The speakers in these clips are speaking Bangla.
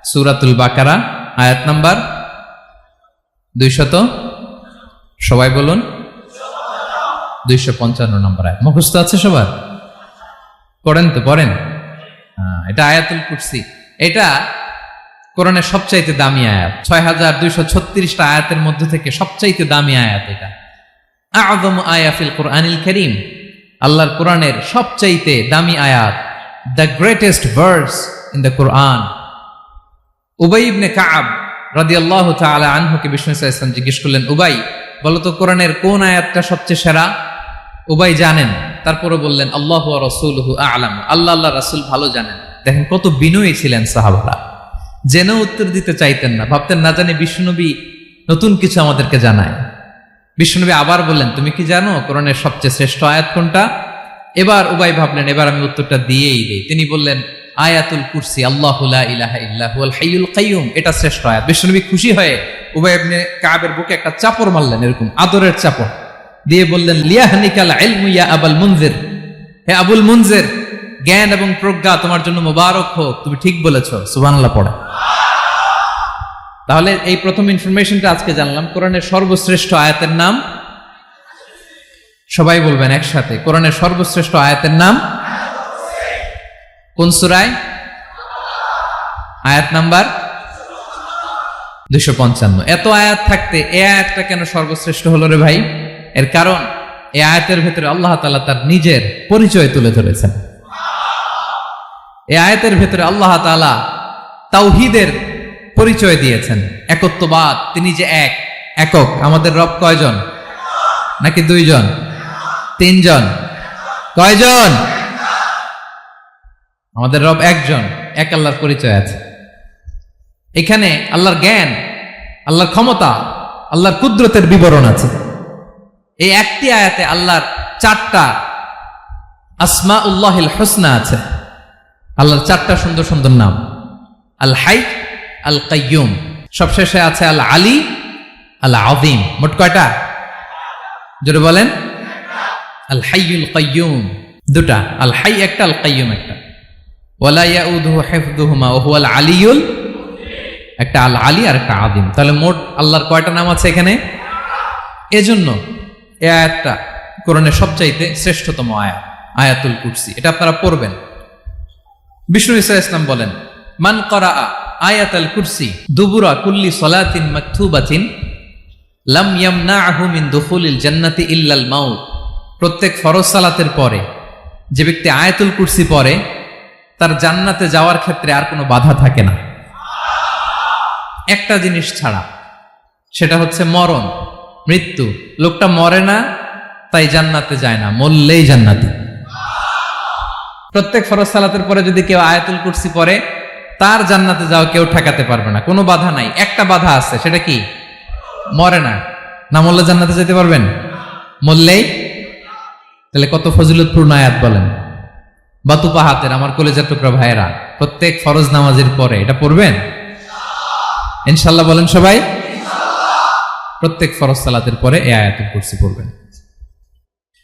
সূরাতুল বাকারা আয়াত নাম্বার 200, সবাই বলুন 255 নম্বর আয়াত। মুখস্থ আছে সবার? পড়েন তো, পড়েন। এটা আয়াতুল কুরসি। এটা কোরআনের সবচাইতে দামি আয়াত। 6236টা আয়াতের মধ্যে থেকে সবচাইতে দামি আয়াত এটা। আযম আয়া ফিল কুরআনিল কারীম, আল্লাহর কোরআনের সবচাইতে দামি আয়াত, the greatest verse in the Quran. Ubayy ibn Kab রাদিয়াল্লাহু তাআলা আনহুকে বিষ্ণু সাল্লাল্লাহু আলাইহি ওয়াসাল্লাম জিজ্ঞেস করলেন, উবাই বলতো কোরআনের কোন আয়াতটা সবচেয়ে সেরা? উবাই জানেন, তারপরে বললেন আল্লাহু ওয়া রাসূলুহু আ'লাম, আল্লাহ আল্লাহ রাসূল ভালো জানেন। দেখেন কত বিনয়ী ছিলেন সাহাবারা, জেনেও উত্তর দিতে চাইতেন না, ভাবতেন না জানি বিশ্বনবী নতুন কিছু আমাদেরকে জানায়। বিশ্বনবী আবার বললেন, তুমি কি জানো কোরআনের সবচেয়ে শ্রেষ্ঠ আয়াত কোনটা? এবার উবাই ভাবলেন এবার আমি উত্তরটা দিয়েই দেই। তিনি বললেন আয়াতুল কুরসি, আল্লাহু লা ইলাহা ইল্লা হুয়াল হাইয়ুল কাইয়ুম, এটা শ্রেষ্ঠ আয়াত। বিশ্বনবী খুশি হয়ে উবাই ইবনে কাবের বুকে একটা চাপড় মারলেন, এরকম আদরের চাপড় দিয়ে বললেন, লিয়াহনিকাল ইলমু ইয়া আবুল মুনজির, হে আবুল মুনজির, জ্ঞান এবং প্রজ্ঞা তোমার জন্য মোবারক হোক, তুমি ঠিক বলেছো। সুবহানাল্লাহ পড়ে। তাহলে এই প্রথম ইনফরমেশনটা আজকে জানলাম, কোরআনের সর্বশ্রেষ্ঠ আয়াতের নাম, সবাই বলবেন একসাথে, কোরআনের সর্বশ্রেষ্ঠ আয়াতের নাম কোন সূরায়? আয়াত নাম্বার 255। এত আয়াত থাকতে এই আয়াতটা কেন সর্বশ্রেষ্ঠ হলো রে ভাই? এর কারণ এই আয়াতের ভেতরে আল্লাহ তাআলা তার নিজের পরিচয় তুলে ধরেছেন। এই আয়াতের ভেতরে আল্লাহ তাআলা তাওহীদের পরিচয় দিয়েছেন, একত্ববাদ, তিনি যে একক। আমাদের রব কয়জন? নাকি 2 জন, 3 জন? কয়জন? আমাদের রব একজন, এক আল্লাহর পরিচয় আছে। এখানে আল্লাহর জ্ঞান, আল্লাহর ক্ষমতা, আল্লাহর কুদরতের বিবরণ আছে। এই একটি আয়াতে আল্লাহর 4টা আসমাউল্লাহিল হুসনা আছে, আল্লাহর 4টা সুন্দর সুন্দর নাম, আল হাই, আল কাইয়ুম, সবশেষে আছে আল আলী, আল আযীম। মোট কয়টা? জোরে বলেন। আল হাইয়ুল কাইয়ুম 2টা, আল হাই একটা, আল কাইয়ুম একটা। ওয়ালা ইয়াউদুহু হিফযুহুমা ওয়া হুয়াল আলিয়ুল, একটা আল আলী আর একটা আযীম। তাহলে মোট আল্লাহর কয়টা নাম আছে এখানে? এজন্য এই আয়াতটা কোরআনের সবচাইতে শ্রেষ্ঠতম আয়াত, আয়াতুল কুরসি। এটা আপনারা পড়বেন। বিষ্ণু ঈসা ইসলাম বলেন, মান ক্বারাআ আয়াতুল কুরসি দুবুরা কুল্লি সালাতিন মাকতুবাতিন লাম ইয়ামনাহু মিন দুখুলিল জান্নাতি ইল্লাল মাউত। প্রত্যেক ফরজ সালাতের পরে যে ব্যক্তি আয়াতুল কুরসি পড়ে তার জান্নাতে যাওয়ার ক্ষেত্রে আর কোনো বাধা থাকে না, একটা জিনিস ছাড়া, সেটা হচ্ছে মরণ, মৃত্যু। লোকটা মরে না তাই জান্নাতে যায় না, মরলেই জান্নাতি। প্রত্যেক ফরজ সালাতের পরে যদি কেউ আয়াতুল কুরসি পড়ে তার জান্নাতে যাওয়া কেউ ঠেকাতে পারবে না, কোনো বাধা নাই। একটা বাধা আছে, সেটা কি? মরে না, না মরলে জান্নাতে যেতে পারবেন? মরলেই। তাহলে কত ফজিলতপূর্ণ আয়াত বলেন। বাতুপা হাতের আমার কলেজের টুকরা ভাইয়েরা, প্রত্যেক ফরজ নামাজের পরে এটা পড়বেন ইনশাআল্লাহ। বলেন সবাই, প্রত্যেক ফরজ সালাতের পরে এই আয়াতুল কুরসি পড়বেন।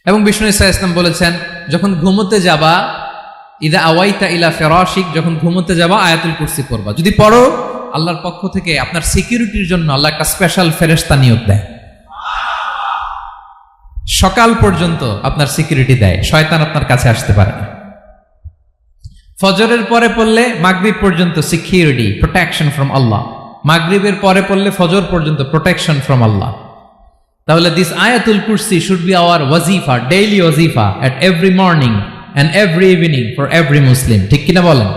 এবং বিষ্ণু ঈসা ইসলাম বলেছেন, যখন ঘুমোতে যাবা, ইদা আওয়াইতা ইলা ফিরাশিক, যখন ঘুমোতে যাবা আয়াতুল কুরসি পড়বা। যদি পড়ো, আল্লাহর পক্ষ থেকে আপনার সিকিউরিটির জন্য আল্লাহ একটা স্পেশাল ফেরেশতা নিয়োগ দেয়। সকাল পর্যন্ত আপনার সিকিউরিটি দেয়, শয়তান আপনার কাছে আসতে পারে না। ফজরের পরে পড়লে মাগরিব পর্যন্ত সিকিউরিটি, প্রোটেকশন ফ্রম আল্লাহ। মাগরিবের পরে পড়লে ফজর পর্যন্ত প্রোটেকশন ফ্রম আল্লাহ। তাহলে this Ayatul Kursi should be our ওয়াজিফা, ডেইলি ওয়াজিফা at every morning and every evening for every Muslim. ঠিক কিনা বলেন?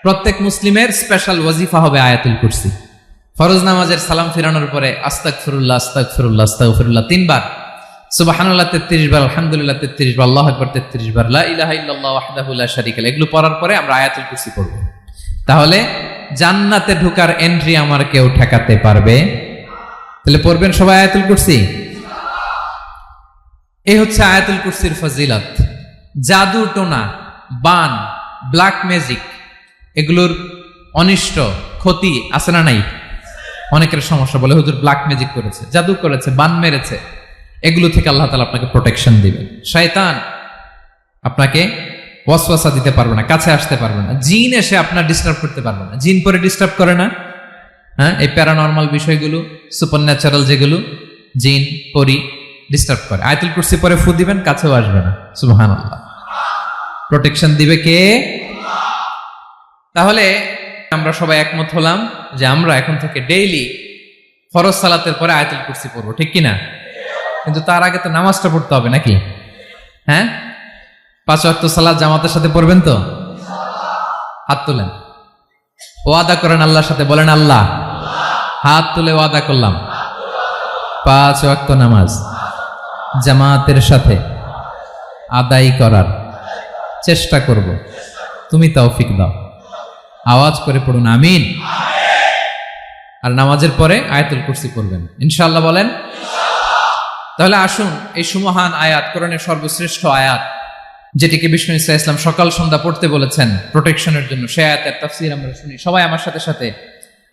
প্রত্যেক মুসলিমের স্পেশাল ওয়াজিফা হবে আয়াতুল কুরসি। ফরজ নামাজের সালাম ফিরানোর পরে আস্তাগফিরুল্লাহ আস্তাগফিরুল্লাহ আস্তাগফিরুল্লাহ 3 বার, সুবহানাল্লাহ 33 বার, আলহামদুলিল্লাহ 33 বার, আল্লাহু আকবার 33 বার, লা ইলাহা ইল্লাল্লাহ ওয়াহদাহু লা শারীকা লাহু, এগুলো পড়ার পরে আমরা আয়াতুল কুরসি পড়ব। তাহলে জান্নাতে ঢোকার এন্ট্রি আমার কেউ ঠেকাতে পারবে? তাহলে পড়বেন সবাই আয়াতুল কুরসি। এই হচ্ছে আয়াতুল কুরসির ফজিলত। জাদু টোনা, বান, ব্ল্যাক ম্যাজিক, এগুলোর অনিষ্ট ক্ষতি আছে না নাই? অনেকের সমস্যা, বলে হুজুর ব্ল্যাক ম্যাজিক করেছে, জাদু করেছে, বান মেরেছে, এগুলো থেকে আল্লাহ তাআলা আপনাকে প্রোটেকশন দিবেন। শয়তান আপনাকে ওয়াসওয়াসা দিতে পারবে না, কাছে আসতে পারবে না, জিন এসে আপনার ডিস্টার্ব করতে পারবে না। জিন পরে ডিস্টার্ব করে না? হ্যাঁ, এই প্যারানরমাল বিষয়গুলো, সুপারন্যাচারাল যেগুলো, জিন পরি ডিস্টার্ব করে। আয়াতুল কুরসি পরে ফু দিবেন, কাছেও আসবে না। সুবহানাল্লাহ। প্রোটেকশন দিবে কে? তাহলে আমরা সবাই একমত হলাম যে আমরা এখন থেকে ডেইলি ফরজ সালাতের পরে আয়াতুল কুরসি পড়বো, ঠিক কিনা? কিন্তু তার আগে তো নামাজটা পড়তে হবে নাকি? হ্যাঁ, 5 ওয়াক্ত সালাত জামাতের সাথে পড়বেন তো? হাত তুলেন, ওয়াদা করেন আল্লাহর সাথে, বলেন আল্লাহ, হাত তুলে ওয়াদা করলাম 5 ওয়াক্ত নামাজ জামাতের সাথে আদায় করার চেষ্টা করব, তুমি তৌফিক দাও। আওয়াজ করে পড়ুন আমিন। আর নামাজের পরে আয়াতুল কুরসি পড়বেন ইনশাআল্লাহ, বলেন। তাহলে আসুন এই সুমহান আয়াত, কোরআনের সর্বশ্রেষ্ঠ আয়াত, যেটিকে বিষ্ণু ঈসা ইসলাম সকাল সন্ধ্যা পড়তে বলেছেন প্রোটেকশনের জন্য, সে আয়াতের তাফসীর আমরা শুনি। সবাই আমার সাথে সাথে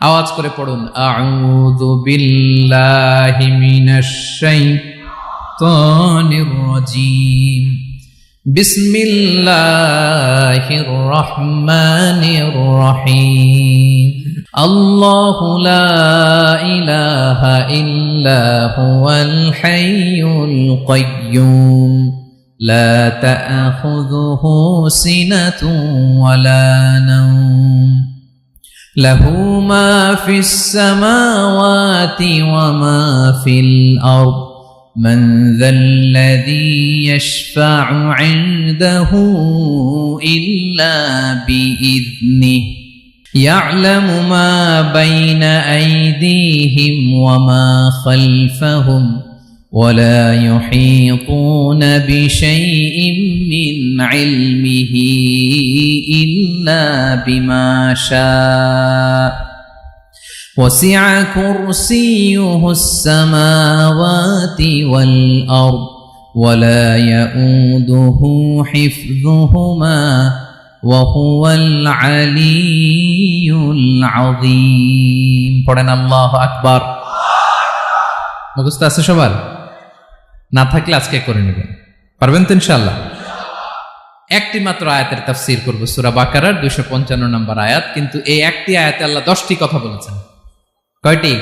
আওয়াজ করে পড়ুন, আউযু বিল্লাহি মিনাশ শাইতানির রাজীম, বিসমিল্লাহির রহমানির রহিম, আল্লাহু লা ইলাহা ইল্লা হুয়াল হাইয়ুল কাইয়্যুম, لا تأخذه سنة ولا نوم، له ما في السماوات وما في الأرض، من ذا الذي يشفع عنده إلا بإذنه، يعلم ما بين أيديهم وما خلفهم، ولا يحيطون بشيء من علمه إلا بما شاء، وسع كرسيه السماوات والأرض، ولا يؤوده حفظهما، وهو العلي العظيم। পড়েন আল্লাহু আকবার। মুখস্থ আছে সবার? না থাকলে আজকে করে নেবেন, পারবেন তো ইনশাআল্লাহ। একটি মাত্র আয়াতের তাফসীর করব, সূরা বাকারার 255 নম্বর আয়াত। কিন্তু এই একটি আয়াতে আল্লাহ 10টি কথা বলেছেন। কয়টি?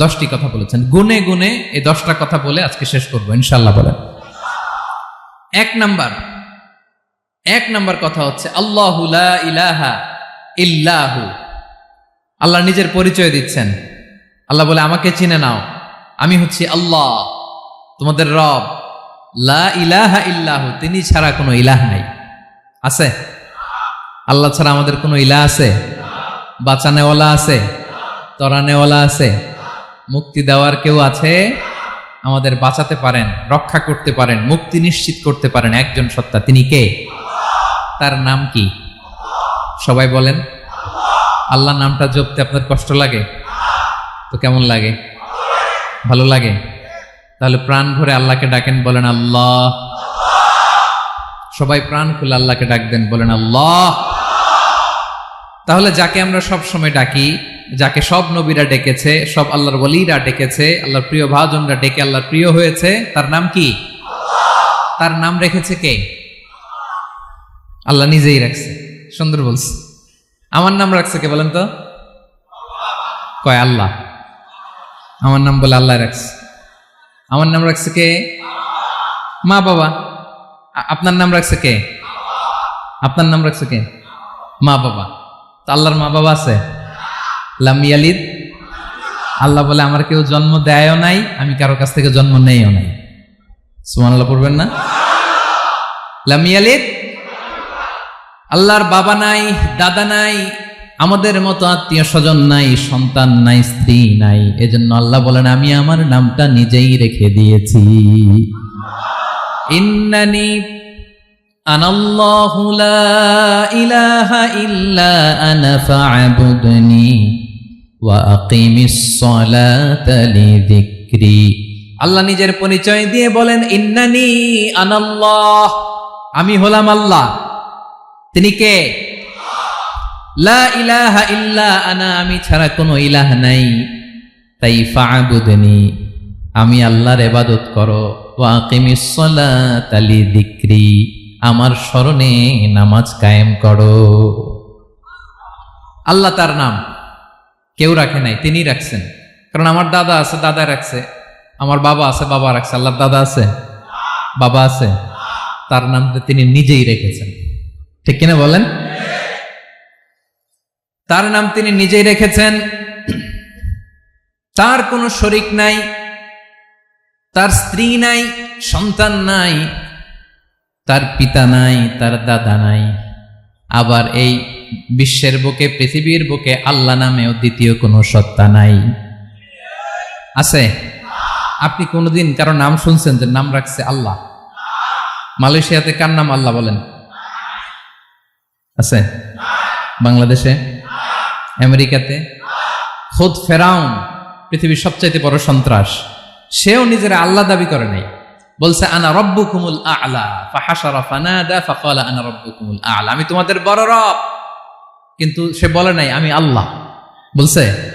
10টি কথা বলেছেন। গুনে গুনে এই 10টা কথা বলে আজকে শেষ করব ইনশাআল্লাহ, বলেন। এক নাম্বার কথা হচ্ছে আল্লাহু লা ইলাহা ইল্লাহু। আল্লাহ নিজের পরিচয় দিচ্ছেন। আল্লাহ বলে, আমাকে চিনে নাও, আমি হচ্ছি আল্লাহ, তোমাদের রব। লা ইলাহা ইল্লাহু, তিনি ছাড়া কোনো ইলাহ নাই। আছে? আল্লাহ ছাড়া আমাদের কোনো ইলাহ আছে? বাঁচানেওয়ালা আছে? তরানেওয়ালা আছে? মুক্তি দেওয়ার কেউ আছে? আমাদের বাঁচাতে পারেন, রক্ষা করতে পারেন, মুক্তি নিশ্চিত করতে পারেন একজন সত্তা। তিনি কে? তার নাম কি? সবাই বলেন। আল্লাহ নামটা জপতে আপনার কষ্ট লাগে তো কেমন লাগে? ভালো লাগে? তাহলে প্রাণ ভরে আল্লাহকে ডাকেন, বলেন আল্লাহ। সবাই প্রাণ খুলে আল্লাহকে ডাক দেন, বলেন আল্লাহ। তাহলে যাকে আমরা সব সময় ডাকি, যাকে সব নবীরা ডেকেছে, সব আল্লাহর ওলিরা ডেকেছে, আল্লাহর প্রিয় ভাজনরা ডেকে আল্লাহর প্রিয় হয়েছে, তার নাম কি? তার নাম রেখেছে কে? আল্লাহ নিজেই রাখছে। সুন্দর বলছে। আমার নাম রাখছে কে বলেন তো? কয় আল্লাহ। আমার নাম বলে আল্লাহ রাখছে। আমার নাম রাখছে কে? মা বাবা। আপনার নাম রাখছে কে? আপনার নাম রাখছে কে? মা বাবা। তো আল্লাহর মা বাবা আছে? লাম ইয়ালিদ। আল্লাহ বলে, আমার কেউ জন্ম দেয়ও নাই, আমি কারো কাছ থেকে জন্ম নেইও নাই। সুবহানাল্লাহ পড়বেন না? লাম ইয়ালিদ। আল্লাহর বাবা নাই, দাদা নাই, আমাদের মতো আত্মীয় স্বজন নাই, সন্তান নাই, স্ত্রী নাই। এজন্য আল্লাহ বলেন, আমি আমার নামটা নিজেই রেখে দিয়েছি। ইন্নানি আনাল্লাহু লা ইলাহা ইল্লা আনা ফা'বুদনি ওয়া আকিমিস সালাতা লিযিকরি। আল্লাহ নিজের পরিচয় দিয়ে বলেন, ইন্নানি আনাল্লাহ, আমি হলাম আল্লাহ। তিনি কে? লা ইলাহা ইল্লা আনা, আমি ছাড়া কোনো ইলাহ নাই। তাই ফা'বুদনি, আমি আল্লাহর ইবাদত করো। ওয়া আকিমিস সালাতা লিযিকরি, আমার স্মরণে নামাজ কায়েম করো। আল্লাহ তার নাম কেউ রাখে নাই, তিনি রাখছেন। কারণ আমার দাদা আছে, দাদা রাখছে, আমার বাবা আছে, বাবা রাখছে। আল্লাহর দাদা আছে, বাবা আছে, তার নামটা তিনি নিজেই রেখেছেন। ঠিক কিনা বলেন? তার নাম তিনি নিজেই রেখেছেন। তার কোনো শরীক নাই, তার স্ত্রী নাই, সন্তান নাই, তার পিতা নাই, তার দাদা নাই। আবার এই বিশ্বের বুকে, পৃথিবীর বুকে আল্লাহ নামেও দ্বিতীয় কোনো সত্তা নাই। আছে? আপনি কোনোদিন কারো নাম শুনছেন যে নাম রাখছে আল্লাহ? মালয়েশিয়াতে কার নাম আল্লাহ বলেন? আছে? বাংলাদেশে? আমেরিকাতে? খোদ ফেরাউন, পৃথিবীর সবচাইতে বড় সন্ত্রাস, সেও নিজের আল্লাহ দাবি করে নাই। বলছে আনা রব্বুকুমুল আ'লা, ফাহাশারা ফানাদা ফাকালা আনা রব্বুকুমুল আ'লা, আমি তোমাদের বড় রব। কিন্তু সে বলে নাই আমি আল্লাহ। বলছে?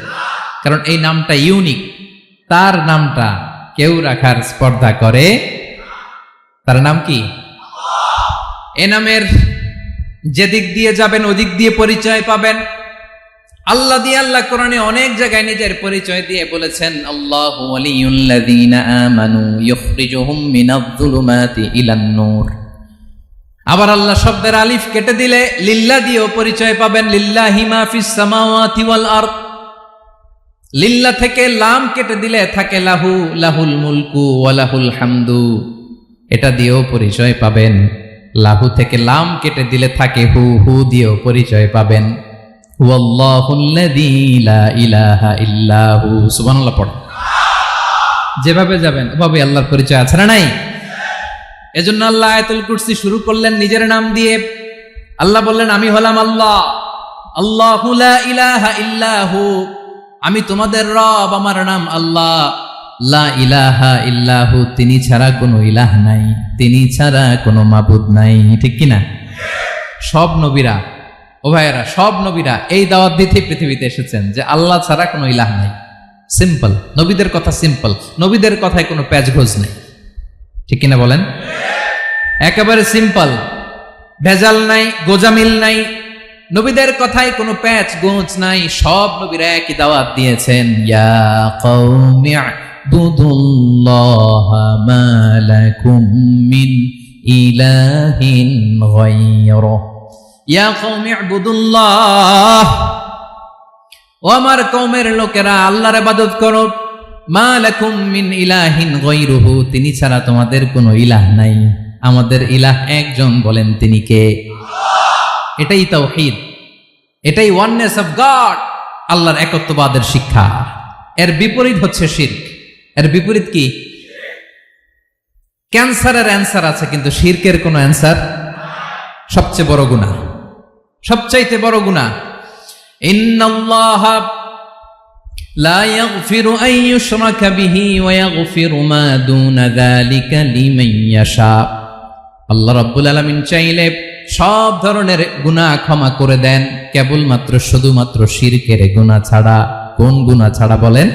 কারণ এই নামটা ইউনিক। তার নামটা কেউ রাখার স্পর্ধা করে। তার নাম কি? এ নামের যেদিক দিয়ে যাবেন ওদিক দিয়ে পরিচয় পাবেন। আল্লাহ দিয়ে আল্লাহ কোরআনে অনেক জায়গায় নিজের পরিচয় দিয়ে বলেছেন, আল্লাহু ওয়ালিয়ুল্লাযীনা আমানু ইখরিজুহুম মিনায-যুলুমাতি ইলান-নূর। আবার আল্লাহ শব্দের আলিফ কেটে দিলে লিল্লাহ দিয়েও পরিচয় পাবেন। লিল্লাহি মা ফিস সামাওয়াতি ওয়াল আরদ। লিল্লাহ থেকে লাম কেটে দিলে থাকে লাহু, লাহুল মুলকু ওয়া লাহুল হামদু, এটা দিয়েও পরিচয় পাবেন। লাহু থেকে লাম কেটে দিলে থাকে হু, হু দিয়েও পরিচয় পাবেন। ওয়াল্লাহুল্লাযী লা ইলাহা ইল্লাহু। সুবহানাল্লাহ পড়ো। যেভাবে যাবেন ওভাবে আল্লাহর পরিচয় আছে না নাই? এজন্য আল্লাহ আয়াতুল কুরসি শুরু করলেন নিজের নাম দিয়ে। আল্লাহ বললেন আমি হলাম আল্লাহ, আল্লাহু লা ইলাহা ইল্লাহু, আমি তোমাদের রব, আমার নাম আল্লাহ। লা ইলাহা ইল্লাহু, তিনি ছাড়া কোনো ইলাহ নাই, তিনি ছাড়া কোনো মাবুদ নাই। ঠিক কিনা? সব নবীরা, ও ভাইয়েরা, সব নবীরা এই দাওয়াত দিতে পৃথিবীতে এসেছেন যে আল্লাহ ছাড়া কোনো ইলাহ নাই। সিম্পল, নবীদের কথা সিম্পল, নবীদের কথায় কোনো প্যাচগোজ নেই। ঠিক কিনা বলেন? একেবারে সিম্পল, ভেজাল নাই, গোজামিল নাই, নবীদের কথায় কোনো প্যাচ গোজ নাই। সব নবীরা একই দাওয়াত দিয়েছেন, ইয়া কওমি ইবুদুল্লাহা মা লাকুম মিন ইলাহিন গায়রুহু। ইয়া কওমি ইবুদুল্লাহ, ও আমার কওমের লোকেরা আল্লাহর ইবাদত করো। মা লাকুম মিন ইলাহিন গায়রুহু, তিনি ছাড়া তোমাদের কোনো ইলাহ নাই। আমাদের ইলাহ একজন, বলেন তিনি কে? এটাই তাওহীদ, এটাই ওয়াননেস অফ গড, আল্লাহর একত্ববাদের শিক্ষা। এর বিপরীত হচ্ছে শিরক। এর বিপরীত কি? ক্যান্সারের অ্যান্সার আছে কিন্তু শিরকের কোনো অ্যান্সার। সবচেয়ে বড় গুনাহ, সবচাইতে বড় গুনাহ। ইন্নাল্লাহা লা ইয়াগফিরু আন ইউশরাকা বিহি ওয়া ইয়াগফিরু মা দুনা যালিকা লিমান ইয়াশা। আল্লাহ রাব্বুল আলামিন চাইলে সব ধরনের গুনাহ ক্ষমা করে দেন, কেবলমাত্র শুধুমাত্র শিরকের গুনাহ ছাড়া। কোন গুনাহ ছাড়া বলেন?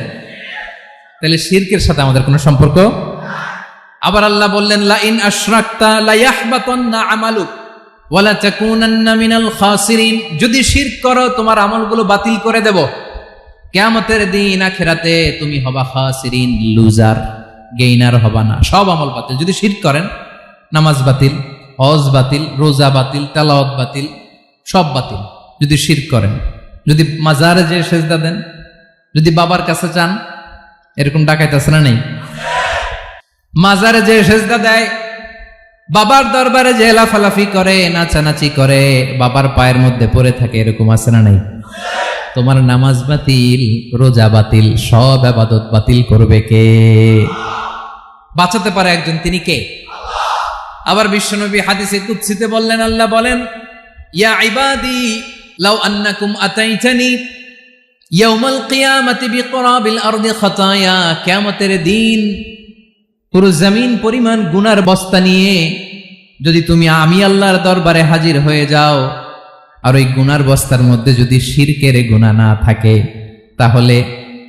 তাহলে শিরকের সাথে আমাদের কোনো সম্পর্ক। আবার আল্লাহ বললেন, লা ইন আশরাকতা লা ইয়াহবাতান্না আমালুক ওয়া লা তাকুনান্না মিনাল খাসিরিন। যদি শিরক করো তোমার আমলগুলো বাতিল করে দেব, কিয়ামতের দিন আখিরাতে তুমি হবা খাসিরিন, লুজার, গেইনার হবা না। সব আমল বাতিল যদি শিরক করেন। নামাজ বাতিল, হজ বাতিল, রোজা বাতিল, তেলাওয়াত বাতিল, সব বাতিল যদি শিরক করেন। যদি মাজারে যে সেজদা দেন, যদি বাবার কাছে চান, এরকম ডাকাইত আছে না নেই? মাজারে যে সেজদা দেয়, বাবার দরবারে যে লাফালাফি করে, নাচানাচি করে, বাবার পায়ের মধ্যে পড়ে থাকে, এরকম আছে না নাই? তোমার নামাজ বাতিল, রোজা বাতিল, সব ইবাদত বাতিল করবে কে? বাঁচাতে পারে একজন, তিনি কে? আবার বিশ্বনবী হাদিসে কুদসিতে বললেন, আল্লাহ বলেন, ইয়া ইবাদি লাউ আন্নাকুম আতাইতানি ইয়াউমাল কিয়ামাতি বিকরাবিল আরদি খাতায়া। কিয়ামতের দিন পুরো জমিন পরিমাণ গুনার বস্তা নিয়ে যদি তুমি আমি আল্লাহর দরবারে হাজির হয়ে যাও, আর ওই গুনার বস্তার মধ্যে যদি শিরকের গুনাহ না থাকে, তাহলে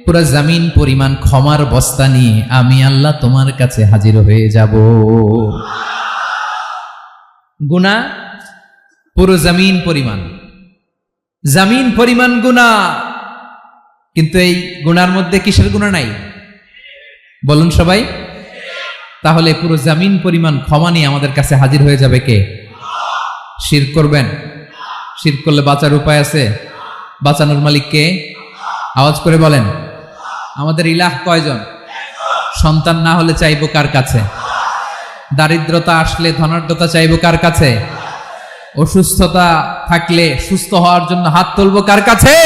পুরো জমিন পরিমাণ ক্ষমার বস্তা নিয়ে আমি আল্লাহ তোমার কাছে হাজির হয়ে যাব। গুনাহ পুরো জমিন পরিমাণ, জমিন পরিমাণ গুনাহ। কিন্তু এই গুনার মধ্যে কিসের গুনাহ নাই? বলুন সবাই। তাহলে পুরো জমিন পরিমাণ ক্ষমা নিয়ে আমাদের কাছে হাজির হয়ে যাবে কে? শিরক করবেন? শিরক করলে বাঁচার উপায় আছে? বাঁচানোর মালিক কে? আওয়াজ করে বলেন। আমাদের ইলাহ কয়জন? সন্তান না হলে চাইবো কার কাছে? দারিদ্রতা আসলে ধনাঢ্যতা চাইবো কার কাছে? অসুস্থতা থাকলে সুস্থ হওয়ার জন্য হাত তুলবো কার কাছে?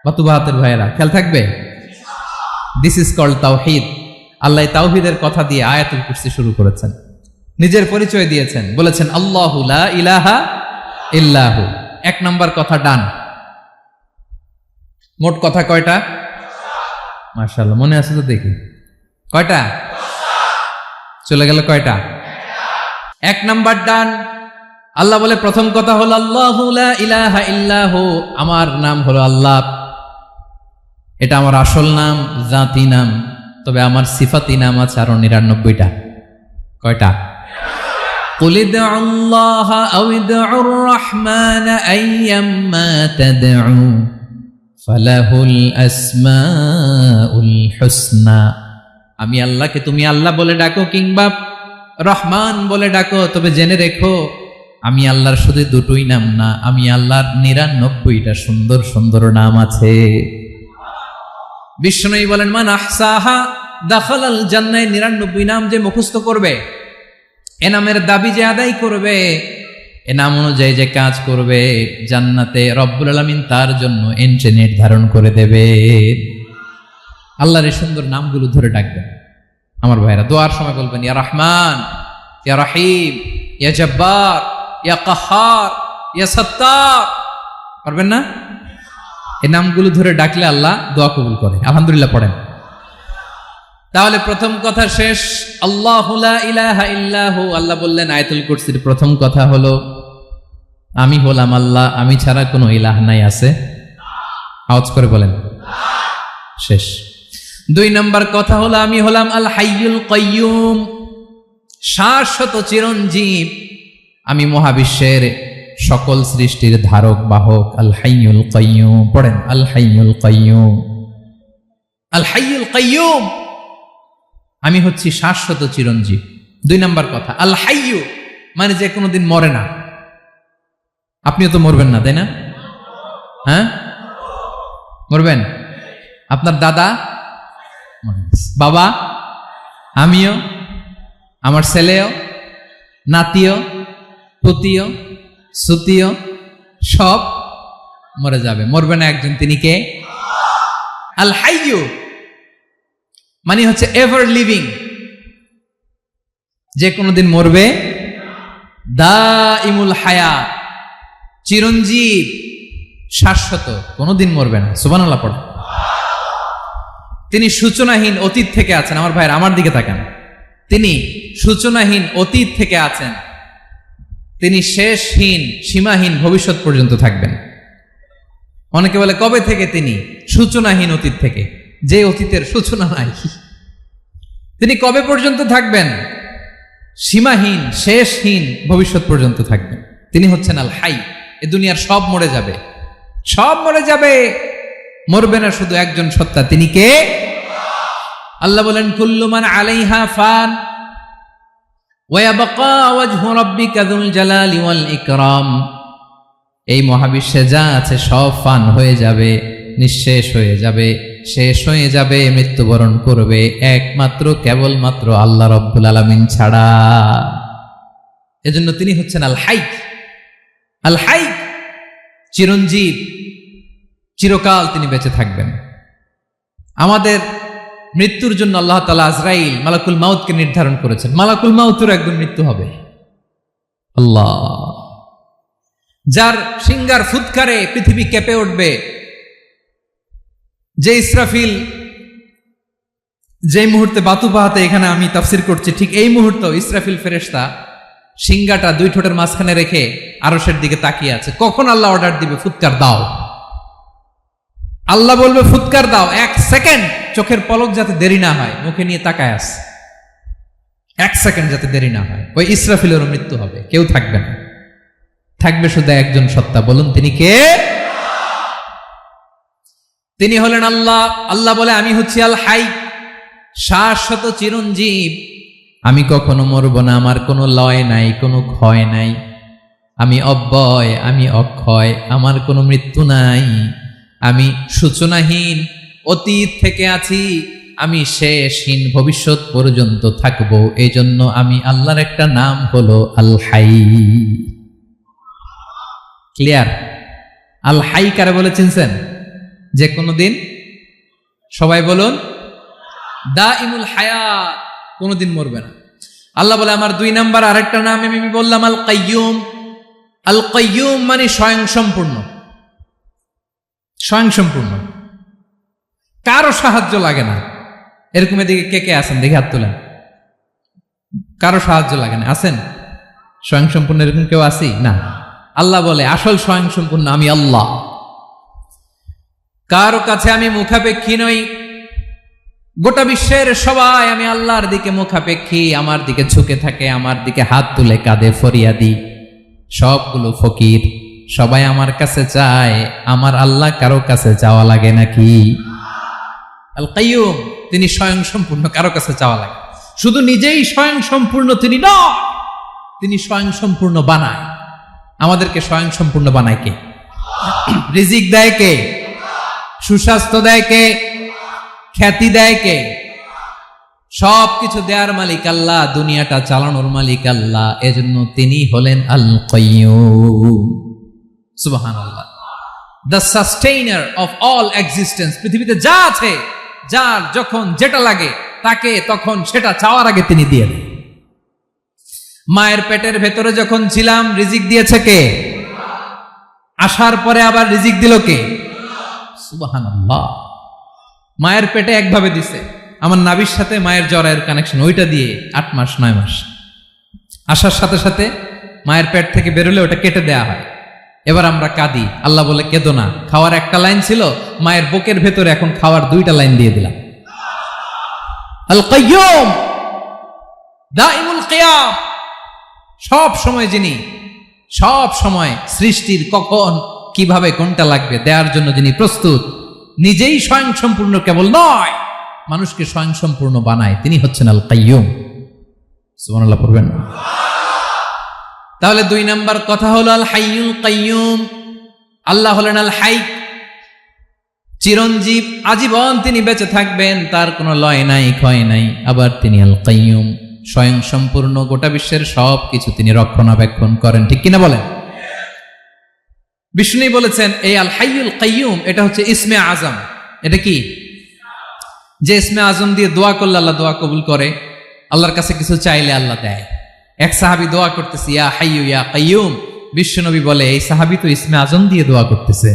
বাতুবাহাতের ভাইয়েরা খেয়াল থাকবে। দিস ইজ কল্ড তাওহীদ। আল্লাহ তাওহীদের কথা দিয়ে আয়াতুল কুরসি শুরু করেছেন, নিজের পরিচয় দিয়েছেন, বলেছেন আল্লাহু লা ইলাহা ইল্লাহু। এক নাম্বার কথা ডান। মোট কথা কয়টা? মাশাআল্লাহ, মনে আছে তো দেখি। কয়টা? চলে গেল কয়টা? এক নাম্বার ডান। আল্লাহ বলে প্রথম কথা হলো আল্লাহু লা ইলাহা ইল্লাহু, আমার নাম হলো আল্লাহ। এটা আমার আসল নাম, জাতি নাম। তবে আমার সিফাতি নাম আছে আরো ৯৯টা। কয়টা? কুল ইদউল্লাহ আও ইদউর রহমান আইয়াম্মা তাদউ ফালাহুল আসমাউল হুসনা। আমি আল্লাহকে তুমি আল্লাহ বলে ডাকো কিংবা রহমান বলে ডাকো, তবে জেনে রেখো আমি আল্লাহর শুধু দুটোই নাম না, আমি আল্লাহর ৯৯টা সুন্দর সুন্দর নাম আছে। বিষ্ণু বলেন মান আহসাহা দাখালাল জান্নাহ। ৯৯ নাম যে মুখস্থ করবে, এ নামের দাবি যে আদায় করবে, এ নাম অনুযায়ী যে কাজ করবে, জান্নাতে রব্বুল আলামিন তার জন্য এন্ট্রি নির্ধারণ করে দেবে। আল্লাহর এই সুন্দর নামগুলো ধরে ডাকবেন। আমার ভাইরা দোয়ার সময় বলবেন ইয়া রহমান, ইয়া রহিম, ইয়া জব্বার, ইয়া কাহ্হার, ইয়া সত্তার। পারবেন না? এই নামগুলো ধরে ডাকলে আল্লাহ দোয়া কবুল করে। আলহামদুলিল্লাহ পড়েন। তাহলে প্রথম কথা শেষ। আল্লাহু লা ইলাহা ইল্লাহু। আল্লাহ বললেন আয়াতুল কুরসির প্রথম কথা হলো আমি হলাম আল্লাহ, আমি ছাড়া কোনো ইলাহ নাই আছে? আওয়াজ করে বলেন। শেষ। ২ নম্বর কথা হলো আমি হলাম আল হাইয়ুল কাইয়ুম, শাশ্বত চিরঞ্জীব। আমি মহাবিশ্বের সকল সৃষ্টির ধারক বাহক। আল হাইয়ুল কাইয়ুম পড়েন। আল হাইয়ুল কাইয়ুম, আল হাইয়ুল কাইয়ুম। আমি হচ্ছি শাশ্বত চিরঞ্জীব। ২ নম্বর কথা আল হাইয়ু মানে যে কোনোদিন মরে না। আপনিও তো মরবেন না, তাই না? হ্যাঁ, মরবেন। আপনার দাদা, বাবা, আমিও, আমার ছেলেও, নাতিও, পুতিও, সুতিও সব মরে যাবে। মরবে না একজন, তিনি কে? আল হাইয়ু মানে হচ্ছে এভার লিভিং, যে কোনোদিন মরবে। দাইমুল হায়াত, চিরঞ্জীব, শাশ্বত, কোনোদিন মরবে না। সুবহানাল্লাহ পড়ে। তিনি সূচনাহীন অতীত থেকে আছেন। আমার ভাইয়ের আমার দিকে তাকান। তিনি সূচনাহীন অতীত থেকে আছেন। তিনি শেষহীন সীমাহীন ভবিষ্যৎ পর্যন্ত থাকবেন। অনেকে বলে কবে থেকে? তিনি সূচনাহীন অতীত থেকে, যে অতীতের সূচনা নাই। তিনি কবে পর্যন্ত থাকবেন? সীমাহীন শেষহীন ভবিষ্যৎ পর্যন্ত থাকবেন। তিনি হচ্ছেন আল হাই। এ দুনিয়ার সব মরে যাবে, সব মরে যাবে, মরবে না শুধু একজন সত্তা। তিনি কে? আল্লাহ বলেন কুল্লু মান আলাইহা ফান ওয়া ইয়াবকা ওয়াজহু রাব্বিকা যুল জালালি ওয়াল ইকরাম। এই মহাবিশ্বে যা আছে সব ফান হয়ে যাবে, নিঃশেষ হয়ে যাবে, শেষ হয়ে যাবে, মৃত্যুবরণ করবে একমাত্র কেবলমাত্র আল্লাহ রব্বুল আলামিন ছাড়া। এজন্য তিনি হচ্ছেন আল হাই। আল হাই চিরঞ্জীব, চিরকাল তিনি বেঁচে থাকবেন। আমাদের মৃত্যুর জন্য আল্লাহ তাআলা আজরাইল মালাকুল মাউতকে নির্ধারণ করেছেন। মালাকুল মাউতের একদিন মৃত্যু হবে। আল্লাহ, যার সিংহার ফুৎকারে পৃথিবী কেঁপে উঠবে, যে ইসরাফিল যে মুহূর্তে বাতুপাহাতে এখানে আমি তাফসির করছি, ঠিক এই মুহূর্তে ইসরাফিল ফেরেশতা সিংহাটা 2 ঠোঁটের মাঝখানে রেখে আরশের দিকে তাকিয়ে আছে। কখন আল্লাহ অর্ডার দিবে ফুৎকার দাও, আল্লাহ বলবে ফুৎকার দাও, 1 সেকেন্ড চোখের পলক যাতে দেরি না হয়, মুখে নিয়ে তাকায় আছে। এক সেকেন্ড যাতে দেরি না হয়। ওই ইসরাফিলেরও মৃত্যু হবে, কেউ থাকবে না, থাকবে শুধু একজন সত্তা। বলুন তিনি কে? তিনি হলেন আল্লাহ। আল্লাহ বলে আমি হচ্ছি আল হাই, শাশ্বত চিরঞ্জীব। আমি কখনো মরব না, আমার কোনো লয় নাই, কোনো ক্ষয় নাই। আমি অব্যয়, আমি অক্ষয়, আমার কোনো মৃত্যু নাই। আমি সূচনাহীন, অতীত থেকে আছি, আমি শেষহীন, ভবিষ্যৎ পর্যন্ত থাকবো। এই জন্য আমি আল্লাহর একটা নাম হলো আল হাই। ক্লিয়ার? আল হাই কারে বলে চিনছেন? যে কোনো দিন, সবাই বলুন, দাইমুল হায়াত, কোনোদিন মরবে না। আল্লাহ বলে আমার 2 নাম্বার আরেকটা নাম আমি বললাম আল কাইয়ুম। আল কাইয়ুম মানে স্বয়ং সম্পূর্ণ। স্বয়ং সম্পূর্ণ, কারো সাহায্য লাগে না। এরকম এদিকে কে কে আছেন দেখে হাত তোলেন। কারো সাহায্য লাগে না, আছেন? স্বয়ং সম্পূর্ণ এরকম কেউ আছি না? আল্লাহ বলে আসল স্বয়ং সম্পূর্ণ আমি আল্লাহ। কারো কাছে আমি মুখাপেক্ষী নই। গোটা বিশ্বের সবাই আমি আল্লাহর দিকে মুখাপেক্ষী, আমার দিকে ঝুঁকে থাকে, আমার দিকে হাত তুলে কাঁদে ফরিয়াদি। সবগুলো ফকির, সবাই আমার কাছে চায়। আমার আল্লাহ কারো কাছে চাওয়া লাগে নাকি? আল কাইয়ুম, তিনি স্বয়ং সম্পূর্ণ, কারো কাছে চাওয়া লাগে। শুধু নিজেই স্বয়ং সম্পূর্ণ তিনি নয়, তিনি স্বয়ং সম্পূর্ণ বানায়। আমাদেরকে স্বয়ং সম্পূর্ণ বানায় কে? রিজিক দেয় কে? সুস্বাস্থ্য দেয় কে? খ্যাতি দেয় কে? সবকিছু দেয়ার মালিক আল্লাহ, দুনিয়াটা চালানোর মালিক আল্লাহ। এজন্য তিনি হলেন আল কাইয়ুম। সুবহানাল্লাহ। The sustainer of all existence. পৃথিবীতে যা আছে, যার যখন যেটা লাগে তাকে তখন সেটা চাওয়ার আগে তিনি দিয়ে দেন। মায়ের পেটের ভেতরে যখন ছিলাম রিজিক দিয়েছে কে? আসার পরে আবার রিজিক দিল কে? সুবহানাল্লাহ। মায়ের পেটে একভাবে দিছে, আমার নাভির সাথে মায়ের জরায়ুর কানেকশন, ওইটা দিয়ে 8 মাস 9 মাস। আসার সাথে সাথে মায়ের পেট থেকে বেরোলে ওটা কেটে দেয়া হয়। এবার আমরা কাঁদি, আল্লাহ বলে কেঁদো না, খাওয়ার একটা লাইন ছিল, মায়ের বুকের ভেতরে এখন খাওয়ার 2টা লাইন দিয়ে দিলাম। আল কাইয়ুম, দাইমুল কিয়াম, সব সময় যিনি, সব সময় সৃষ্টির কখন কিভাবে কোনটা লাগবে দেওয়ার জন্য যিনি প্রস্তুত, নিজেই স্বয়ং সম্পূর্ণ কেবল নয়, মানুষকে স্বয়ং সম্পূর্ণ বানায়, তিনি হচ্ছেন আল কাইয়ুম। সুবহানাল্লাহ পড়বেন না? তাহলে 2 নাম্বার কথা হলো আল হাইয়ুল কাইয়ুম। আল্লাহ হলেন আল হাই, চিরঞ্জীব, আজীবন তিনি বেঁচে থাকবেন, তার কোনো লয় নাই, ক্ষয় নাই। আবার তিনি আল কাইয়ুম, স্বয়ং সম্পূর্ণ, গোটা বিশ্বের সব কিছু তিনি রক্ষণাবেক্ষণ করেন। ঠিক কিনা বলেন? বিষ্ণু বলেছেন এই আল হাইয়ুল কাইয়ুম এটা হচ্ছে ইসমে আজম। এটা কি? যে ইসমে আজম দিয়ে দোয়া করলে আল্লাহ দোয়া কবুল করে, আল্লাহর কাছে কিছু চাইলে আল্লাহ দেয়। এক সাহাবী দোয়া করতেছে ইয়া হাইয়ু ইয়া কাইয়ুম, বিশ্বনবী বলে এই সাহাবী তো ইসমে আজম দিয়ে দোয়া করতেছে।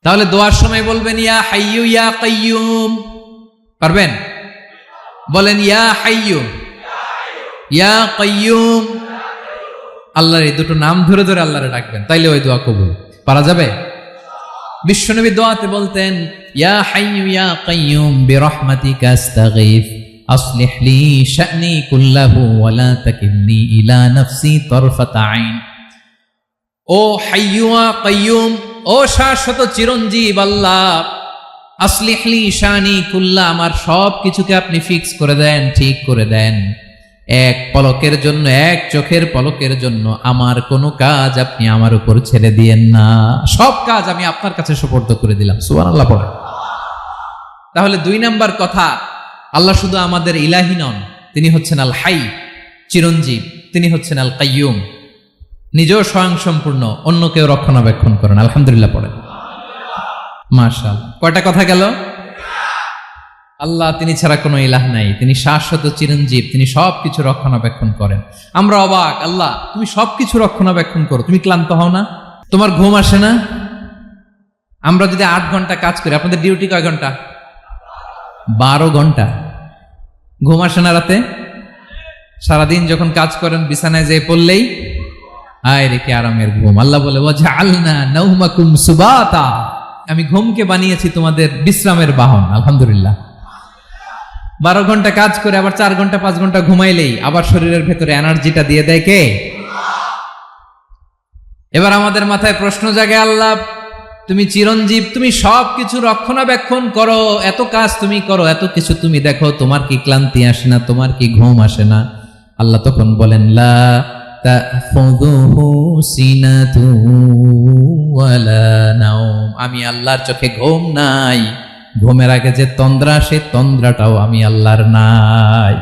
তাহলে দোয়ার সময় বলবেন ইয়া হাইয়ু ইয়া কাইয়ুম, পারবেন? বলেন ইয়া হাইয়ু ইয়া কাইয়ুম। আল্লাহর এই দুটো নাম ধরে ধরে আল্লাহরে ডাকবেন, তাইলে ওই দোয়া কবুল। পারা যাবে? বিশ্বনবী দোয়াতে বলতেন ইয়া হাইয়ু ইয়া কাইয়ুম বিরহমাতিকা আস্তাগীথ আসলিহ লি শা'নি কুল্লাহু ওয়া লা তাকিলনি ইলা নাফসি তারফাতা আইন। ও হাইয়ু ওয়া কাইয়ুম, ও শাশ্বত চিরঞ্জীব আল্লাহ, আসলিহ লি শা'নি কুল্লা, আমার সব কিছুকে আপনি ফিক্স করে দেন, ঠিক করে দেন। এক পলকের জন্য, এক চোখের পলকের জন্য আমার কোনো কাজ আপনি আমার উপর ছেড়ে দিয়েন না, সব কাজ আমি আপনার কাছে সুপর্দ করে দিলাম। সুবহানাল্লাহ পড়ে। তাহলে 2 নাম্বার কথা, আল্লাহ শুধু আমাদের ইলাহি নন, তিনি হচ্ছেন আল হাই, চিরঞ্জীব, তিনি হচ্ছেন আল কাইয়ুম, নিজেও স্বয়ং সম্পূর্ণ, অন্যকেও রক্ষণাবেক্ষণ করেন। আলহামদুলিল্লাহ পড়েন। মাশাআল্লাহ। কয়টা কথা গেল? আল্লাহ তিনি ছাড়া কোনো ইলাহ নাই, তিনি শাশ্বত চিরঞ্জীব, তিনি সবকিছু রক্ষণাবেক্ষণ করেন। আমরা অবাক, আল্লাহ তুমি সবকিছু রক্ষণাবেক্ষণ করো, তুমি ক্লান্ত হও না? তোমার ঘুম আসে না? আমরা যদি 8 ঘন্টা কাজ করি, আপনাদের ডিউটি কয় ঘন্টা? 12 ঘন্টা। ঘুম আসে না রাতে? সারাদিন যখন কাজ করেন বিছানায় যেয়ে পড়লেই আয় রেখে আরামের ঘুম। আল্লাহ বলে ওয়াজআলনা নাওমাকুম সুবাতা, আমি ঘুমকে বানিয়েছি তোমাদের বিশ্রামের বাহন। আলহামদুলিল্লাহ। 12 ঘন্টা কাজ করে আবার 4 ঘন্টা 5 ঘন্টা ঘুমাইলেই আবার শরীরের ভেতরে এনার্জিটা দিয়ে দেয় কে? এবার আমাদের মাথায় প্রশ্ন জাগে, আল্লাহ তুমি চিরঞ্জীব, তুমি সবকিছু রক্ষণাবেক্ষণ করো, এত কাজ তুমি করো, এত কিছু তুমি দেখো, তোমার কি ক্লান্তি আসে না? তোমার কি ঘুম আসে না? আল্লাহ তখন বলেন, লা তাখুযুহু সিনাতু ওয়ালা নাওম, আমি আল্লাহর চোখে ঘুম নাই, ঘুমের আগে যে তন্দ্রা, সে তন্দ্রাটাও আমি আল্লাহর নাই।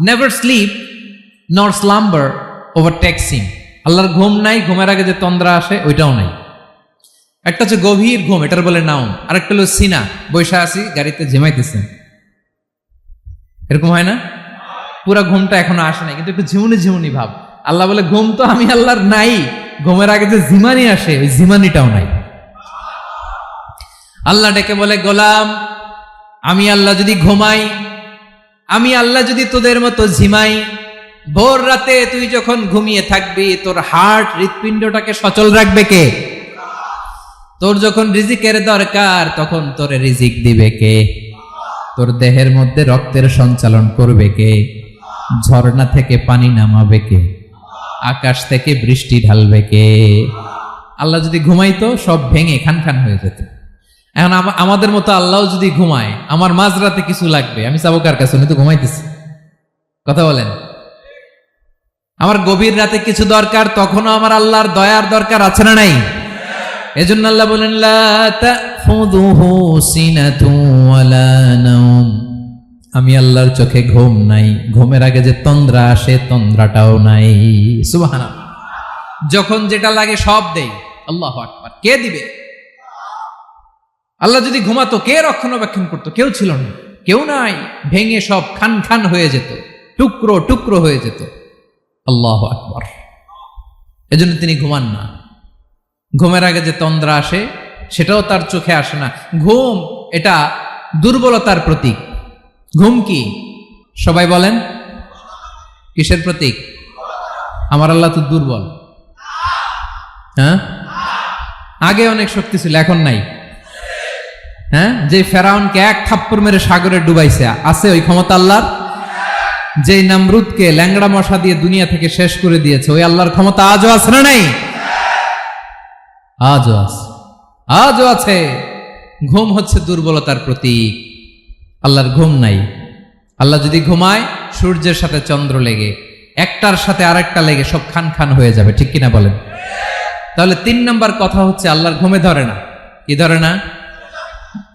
নেভার স্লিপ নর স্লাম্বার ওভারটেকস হিম, আল্লাহর ঘুম নাই, ঘুমের আগে যে তন্দ্রা আসে ওইটাও নাই। একটা হচ্ছে গভীর ঘুম, এটার বলে নাওম, আর একটা হলো সিনা, বৈশা আছি গাড়িতে ঝিমাইতেছেন, এরকম হয় না? পুরা ঘুমটা এখনো আসে নাই কিন্তু একটু ঝিমুনি ঝিমুনি ভাব। আল্লাহ বলে ঘুম তো আমি আল্লাহর নাই, ঘুমের আগে যে ঝিমানি আসে ওই ঝিমানিটাও নাই। আল্লাহ ডেকে বলে, গোলাম আমি আল্লাহ যদি ঘুমাই, আমি আল্লাহ যদি তোদের মতো ঝিমাই, ভোর রাতে তুই যখন ঘুমিয়ে থাকবি তোর হার্ট হৃৎপিণ্ডটাকে সচল রাখবে কে? তোর যখন রিজিকের দরকার তখন তোর রিজিক দিবে কে? তোর দেহের মধ্যে রক্তের সঞ্চালন করবে কে? ঝর্ণা থেকে পানি নামাবে কে? আকাশ থেকে বৃষ্টি ঢালবে কে? আল্লাহ যদি ঘুমাইতো সব ভেঙে খান খান হয়ে যেত। এখন আমাদের মতো আল্লাহ যদি ঘুমায়, আমার মাঝরাতে কিছু লাগবে, আমি যাবো কার কাছে? উনি তো ঘুমাইতেছি। কথা বলেন। আমার গভীর রাতে কিছু দরকার, তখনও আমার আল্লাহর দয়ার দরকার আছে না নাই? এজন্য আল্লাহ বলেন, লা তাখুযুহু সিনাতু ওয়ালা নাওম, আমি আল্লাহর চোখে ঘুম নাই, ঘুমের আগে যে তন্দ্রা আসে তন্দ্রাটাও নাই। সুবহানাল্লাহ। যখন যেটা লাগে সব দেই। আল্লাহু আকবার। কে দিবে? আল্লাহ যদি ঘুমাতো কে রক্ষণাবেক্ষণ করতো? কেউ ছিল না, কেউ নাই, ভেঙে সব খান খান হয়ে যেত, টুকরো টুকরো হয়ে যেত। আল্লাহু আকবার। এজন্য তিনি ঘুমান না। ঘুমের আগে যে তন্দ্রা আসে সেটাও তার চোখে আসে না। ঘুম এটা দুর্বলতার প্রতীক। ঘুম কি? সবাই বলেন, কিসের প্রতীক? আমার আল্লাহ তো দুর্বল। হ্যাঁ, আগে অনেক শক্তি ছিল, এখন নাই। হ্যাঁ, যে ফেরাউনকে এক থাপ্পড় মেরে সাগরে ডুবাইছে, আছে ওই ক্ষমতা আল্লাহর? যে নমরুদকে ল্যাংড়া মশা দিয়ে দুনিয়া থেকে শেষ করে দিয়েছে, ওই আল্লাহর ক্ষমতা আজও আছে না নাই? আজও আছে, আজও আছে। ঘুম হচ্ছে দুর্বলতার প্রতীক। আল্লাহর ঘুম নাই। আল্লাহ যদি ঘুমায়, সূর্যের সাথে চন্দ্র লেগে, একটার সাথে আরেকটা লেগে সব খান খান হয়ে যাবে, ঠিক কিনা বলেন? তাহলে 3 নম্বর কথা হচ্ছে আল্লাহর ঘুমে ধরে না। কি ধরে না?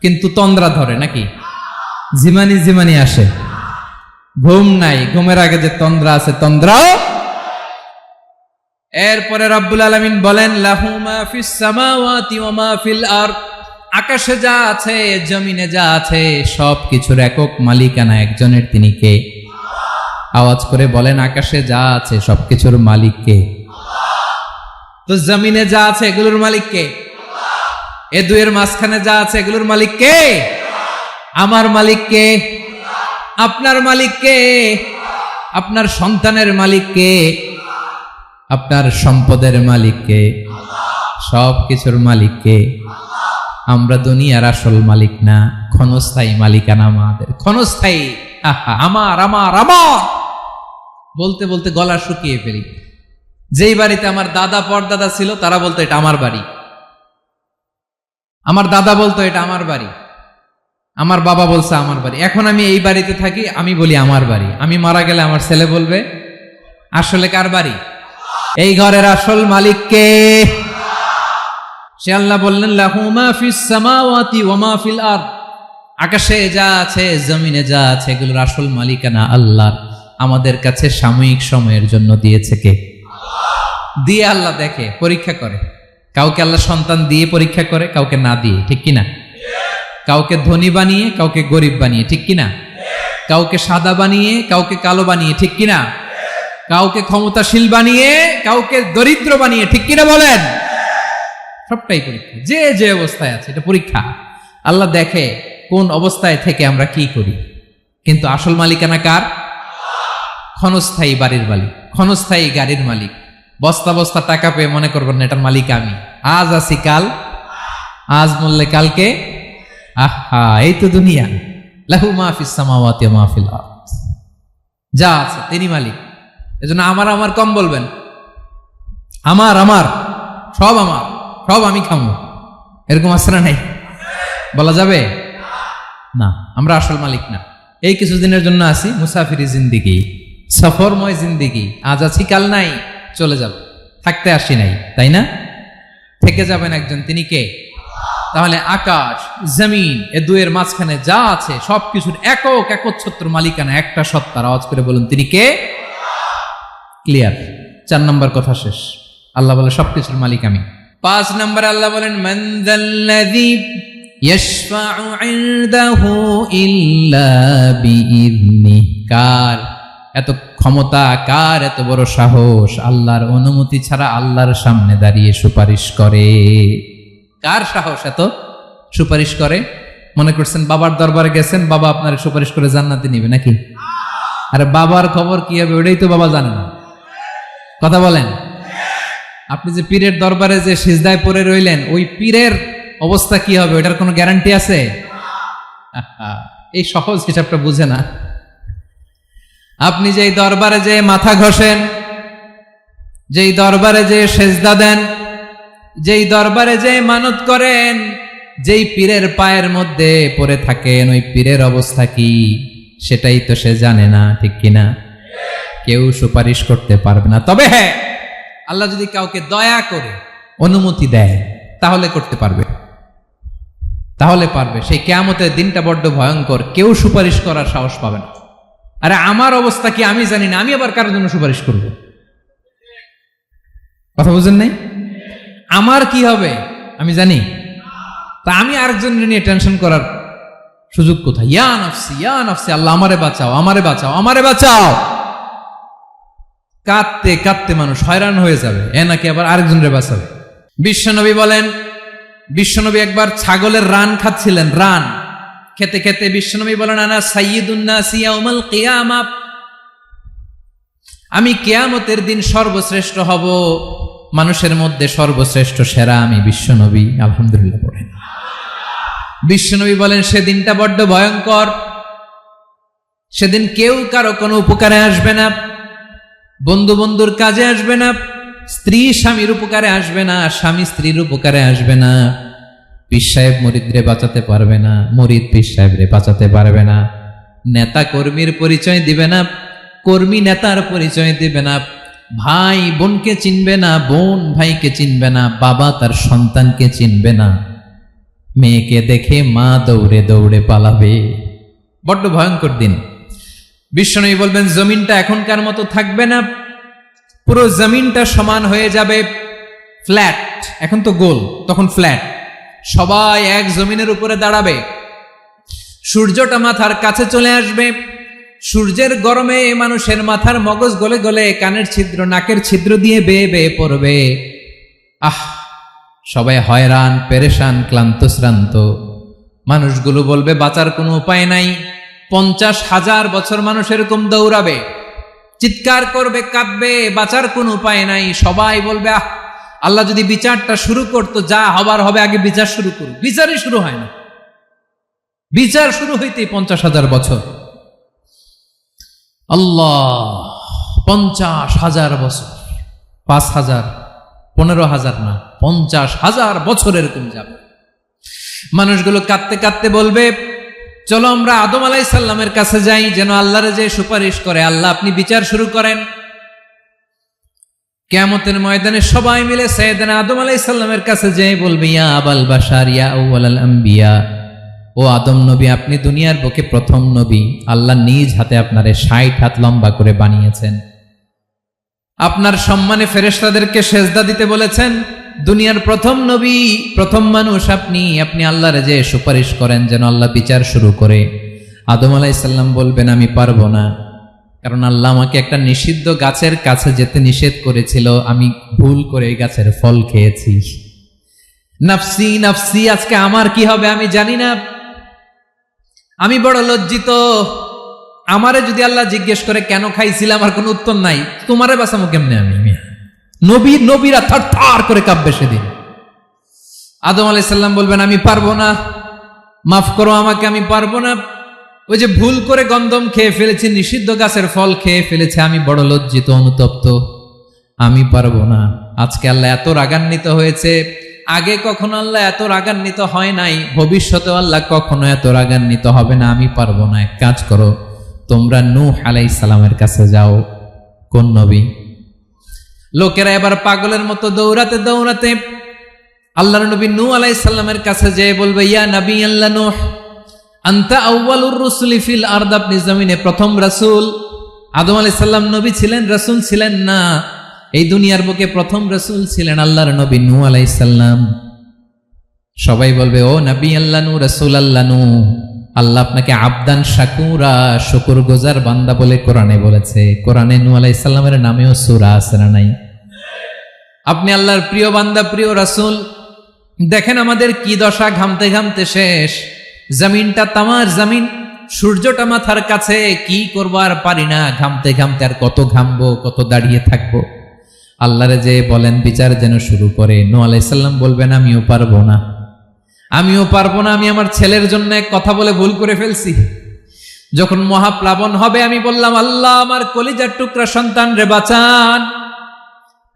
কিন্তু তন্দ্রা ধরে নাকি? জিমানি জিমানি আসে। ঘুম নাই, ঘুমের আগে যে তন্দ্রা আছে তন্দ্রাও। এরপরে রব্বুল আলামিন বলেন, লাহু মা ফিস সামাওয়াতি ওয়া মা ফিল আরদ, আকাশে যা আছে জমিনে যা আছে সব কিছুর একক মালিকানা একজনের, তিনি কে? আওয়াজ করে বলেন, আকাশে যা আছে সবকিছুর মালিক কে? তো জমিনে যা আছে এগুলোর মালিক কে? এ দুয়ের মাঝখানে যা আছে এগুলোর মালিক কে? আমার মালিক কে? আপনার মালিক কে? আপনার সন্তানের মালিক কে? আপনার সম্পদের মালিক কে? সব কিছুর মালিক কে? আমরা দুনিয়ার আসল মালিক না, ক্ষণস্থায়ী মালিকানা আমাদের। ক্ষণস্থায়ী। আমার আমার আমার বলতে বলতে গলা শুকিয়ে ফেলি। যেই বাড়িতে আমার দাদা পরদাদা ছিল তারা বলতো এটা আমার বাড়ি, আমার দাদা বলতো এটা আমার বাড়ি, আমার বাবা বলছে আমার বাড়ি। এখন আমি এই বাড়িতে থাকি, আমি বলি আমার বাড়ি। আমি মারা গেলে আমার ছেলে বলবে আসলে কার বাড়ি? এই ঘরের আসল মালিক কে? সে আল্লাহ বললেন, লাহু মা ফিস সামাওয়াতি ওয়া মা ফিল আরদ, আকাশে যা আছে জমিনে যা আছে এগুলোর আসল মালিকানা আল্লাহর। আমাদের কাছে সাময়িক সময়ের জন্য দিয়েছে কে? দিয়ে আল্লাহ দেখে, পরীক্ষা করে। কাউকে আল্লাহ সন্তান দিয়ে পরীক্ষা করে, কাউকে না দিয়ে, ঠিক কিনা? কাউকে ধনী বানিয়ে, কাউকে গরিব বানিয়ে, ঠিক কিনা? কাউকে সাদা বানিয়ে, কাউকে কালো বানিয়ে, ঠিক কিনা? কাউকে ক্ষমতাশীল বানিয়ে, কাউকে দরিদ্র বানিয়ে, ঠিক কিনা বলেন? সবটাই পরীক্ষা। যে যে অবস্থায় আছে এটা পরীক্ষা। আল্লাহ দেখে কোন অবস্থায় থেকে আমরা কি করি। কিন্তু আসল মালিকানা কার? ক্ষণস্থায়ী বাড়ির মালিক, ক্ষণস্থায়ী গাড়ির মালিক। বস্তা বস্তা টাকা পেয়ে মনে করবেন না এটার মালিক আমি। আজ আছি কাল, আজ মরলে কালকে। আহা, এই তো দুনিয়া। লাহু মা ফিস সামাওয়াতি ওয়া মা ফিল আরদ, যা আছে তিনি মালিক। এজন্য আমার আমার কম বলবেন, আমার আমার সব আমার, সব আমি খামো, এরকম আছে না নাই? বলা যাবে না, আমরা আসল মালিক না। এই কিছুদিনের জন্য আছি, মুসাফিরি জিন্দিগি, সফরময় জিন্দিগি, আজ আছি কাল নাই, চলে যাব, থাকতে আসি নাই, তাই না? থেকে যাবেন একজন, তিনি কে? তাহলে আকাশ জমিন এ দুয়ের মাঝখানে যা আছে সবকিছুর একক একচ্ছত্র মালিকানা একটা সত্তার। আওয়াজ করে বলুন তিনি কে? ক্লিয়ার। 4 নম্বর কথা শেষ। আল্লাহ বলে সবকিছুর মালিক আমি। 5 নম্বরে আল্লাহ বলেন মান যাল্লাযী ইয়াশফাউ ইনদাহু ইল্লা বিইذনিহি, কার এত ক্ষমতা, কার এত বড় সাহস আল্লাহর অনুমতি ছাড়া আল্লাহর সামনে দাঁড়িয়ে সুপারিশ করে? কার সাহস এত সুপারিশ করে? মনে করছেন বাবার দরবারে গেছেন, বাবা আপনার সুপারিশ করে জান্নাতে নিবে নাকি? আরে বাবার খবর কি হবে ওটাই তো বাবা জানে না। কথা বলেন। আপনি যে পীরের দরবারে যে সিজদায় পড়ে রইলেন, ওই পীরের অবস্থা কি হবে ওটার কোনো গ্যারান্টি আছে? এই সহজ হিসাবটা বুঝে না। আপনি যেই দরবারে যে মাথা ঘষেন, যেই দরবারে যে সেজদা দেন, যেই দরবারে যে মানত করেন, যেই পীরের পায়ের মধ্যে পড়ে থাকেন, ওই পীরের অবস্থা কি সেটাই তো সে জানে না, ঠিক কিনা? কেউ সুপারিশ করতে পারবে না। তবে হ্যাঁ, আল্লাহ যদি কাউকে দয়া করে অনুমতি দেয় তাহলে করতে পারবে, তাহলে পারবে। সেই কিয়ামতের দিনটা বড্ড ভয়ঙ্কর, কেউ সুপারিশ করার সাহস পাবে না। আরে আমার অবস্থা কি আমি জানি না, আমি আবার কারোর জন্য সুপারিশ করব? কথা বুঝেন নাই? আমার কি হবে আমি জানি, তা আমি আরেকজনের নিয়ে টেনশন করার সুযোগ কোথায়? ইয়া নাফসি ইয়া নাফসি, আল্লাহ আমারে বাঁচাও, আমারে বাঁচাও, আমারে বাঁচাও। কাঁদতে কাঁদতে মানুষ হয়রান হয়ে যাবে, এ নাকি আবার আরেকজনের বাঁচাবে। বিশ্বনবী বলেন, বিশ্বনবী একবার ছাগলের রান খাচ্ছিলেন, রান খেতে খেতে বিশ্বনবী বলেন আনা সাইয়্যিদুন নাসি ইয়াউমাল কিয়ামা, আমি কিয়ামতের দিন সর্বশ্রেষ্ঠ হব, মানুষের মধ্যে সর্বশ্রেষ্ঠ সেরা আমি বিশ্বনবী। আলহামদুলিল্লাহ পড়েন। বিশ্বনবী বলেন সেদিনটা বড্ড ভয়ঙ্কর, সেদিন কেউ কারো কোনো উপকারে আসবে না, বন্ধু বন্ধুর কাজে আসবে না, স্ত্রী স্বামীর উপকারে আসবে না, স্বামী স্ত্রীর উপকারে আসবে না, পীর সাহেব মুরিদরে বাঁচাতে পারবে না, মুরিদ পীর সাহেবরে বাঁচাতে পারবে না, নেতা কর্মীর পরিচয় দিবে না, কর্মী নেতার পরিচয় দিবে না, ভাই বোনকে চিনবে না, বোন ভাইকে চিনবে না, বাবা তার সন্তানকে চিনবে না, মেয়েকে দেখে মা দৌড়ে দৌড়ে পালাবে। বড্ড ভয়ঙ্কর দিন। বিশ্বনবী বলবেন জমিনটা এখনকার মতো থাকবে না, পুরো জমিনটা সমান হয়ে যাবে, ফ্ল্যাট। এখন তো গোল, তখন ফ্ল্যাট। সবাই এক জমিনের উপরে দাঁড়াবে, সূর্যটা মাথার কাছে চলে আসবে, সূর্যের গরমে মানুষের মাথার মগজ গলে গলে কানের ছিদ্র নাকের ছিদ্র দিয়ে বেয়ে বেয়ে পড়বে। সবাই হয়রান, পেরেশান, ক্লান্ত শ্রান্ত। মানুষগুলো বলবে বাঁচার কোনো উপায় নাই। 50,000 বছর মানুষ এরকম দৌড়াবে, চিৎকার করবে, কাঁদবে, বাঁচার কোনো উপায় নাই। সবাই বলবে আল্লাহ যদি বিচারটা শুরু করতো, যা হবার হবে, আগে বিচার শুরু করুক। বিচারই শুরু হয় না, বিচার শুরু হইতেই 50,000 বছর। আল্লাহ, 50,000 বছর, 5,000, 15,000 না, 50,000 বছর এরকম যাবে। মানুষগুলো কাঁদতে কাঁদতে বলবে চলো আমরা আদম আলাইহিস সালামের কাছে যাই, যেন আল্লাহরে যে সুপারিশ করে, আল্লাহ আপনি বিচার শুরু করেন। কিয়ামতের ময়দানে সবাই মিলে সাইয়েদনা আদম আলাইহিস সালামের কাছে যেয়ে বলবে ইয়া আবাল বাশার ইয়া আউয়ালাল আম্বিয়া, ও আদম নবী, আপনি দুনিয়ার বুকে প্রথম নবী, আল্লাহ নিজ হাতে আপনারে 60 হাত লম্বা করে বানিয়েছেন, আপনার সম্মানে ফেরেশতাদেরকে সেজদা দিতে বলেছেন, দুনিয়ার প্রথম নবী, প্রথম মানুষ আপনি, আপনি আল্লাহরে যে সুপারিশ করেন যেন আল্লাহ বিচার শুরু করে। আদম আলাইহিস সালাম বলবেন আমি পারবো না, কারণ আল্লাহ আমাকে একটা নিষিদ্ধ গাছের কাছে যেতে নিষেধ করেছিল, আমি ভুল করে এই গাছের ফল খেয়েছি। নাফসি নাফসি, আজকে আমার কি হবে আমি জানি না, আমি বড় লজ্জিত। আমারে যদি আল্লাহ জিজ্ঞেস করে কেন খাইছিলাম, আমার কোনো উত্তর নাই, তোমারে বাঁচামো কেমনে আমি? নবীরা থার থার করে কাঁপবে সেদিন। আদম আলাইহিস সালাম বলবেন আমি পারবো না, মাফ করো আমাকে, আমি পারবো না। ওই যে ভুল করে গন্ধম খেয়ে ফেলেছি, নিষিদ্ধ গাছের ফল খেয়ে ফেলেছে, আমি বড় লজ্জিত, অনুতপ্ত, আমি পারবো না। আজকে আল্লাহ এত রাগান্বিত হয়েছে, আগে কখনো আল্লাহ এত রাগান্বিত হয় নাই, ভবিষ্যতে আল্লাহ কখনো এত রাগান্বিত হবে না, আমি পারবো না। এক কাজ করো, তোমরা নূহ আলাইহিস সালামের কাছে যাও। কোন নবী? লোকেরা এবার পাগলের মতো দৌড়াতে দৌড়াতে আল্লাহর নবী নূহ আলাইহিস সালামের কাছে যেয়ে বলবে, ইয়া নবী আল্লাহ নূহ, আনতা আউয়ালুর রুসুলি ফিল আরদ, আপনি জমিনে প্রথম রাসূল। আদম আলাইহিস সালাম নবী ছিলেন, রাসূল ছিলেন না। এই দুনিয়ার বুকে প্রথম রাসূল ছিলেন আল্লাহর নবী নূহ আলাইহিস সালাম। সবাই বলবে, ও নবী আল্লাহ নূহ, রাসূল আল্লাহ নূহ, আল্লাহ আপনাকে আবদান শাকুরা, শুকরগুজার বান্দা বলে কোরআনে বলেছে। কোরআনে নূহ আলাইহিস সালামের নামেও সূরা আছে না নাই? আপনি আল্লাহর প্রিয় বান্দা, প্রিয় রাসূল। দেখেন আমাদের কি দশা, ঘামতে ঘামতে শেষ, জমিনটা তামার জমিন, সূর্যটা মাথার কাছে, কি করবো আর পারি না, ঘামতে ঘামতে আর কত ঘামবো, কত দাঁড়িয়ে থাকবো। আল্লাহরে যে বলেন বিচার যেন শুরু করে। নূহ আলাইহিস সালাম বলবেন, আমিও পারবো না, আমিও পারবো না, আমি আমার ছেলের জন্য এক কথা বলে ভুল করে ফেলছি। যখন মহাপ্লাবন হবে আমি বললাম, আল্লাহ আমার কলিজার টুকরা সন্তান রে বাঁচান।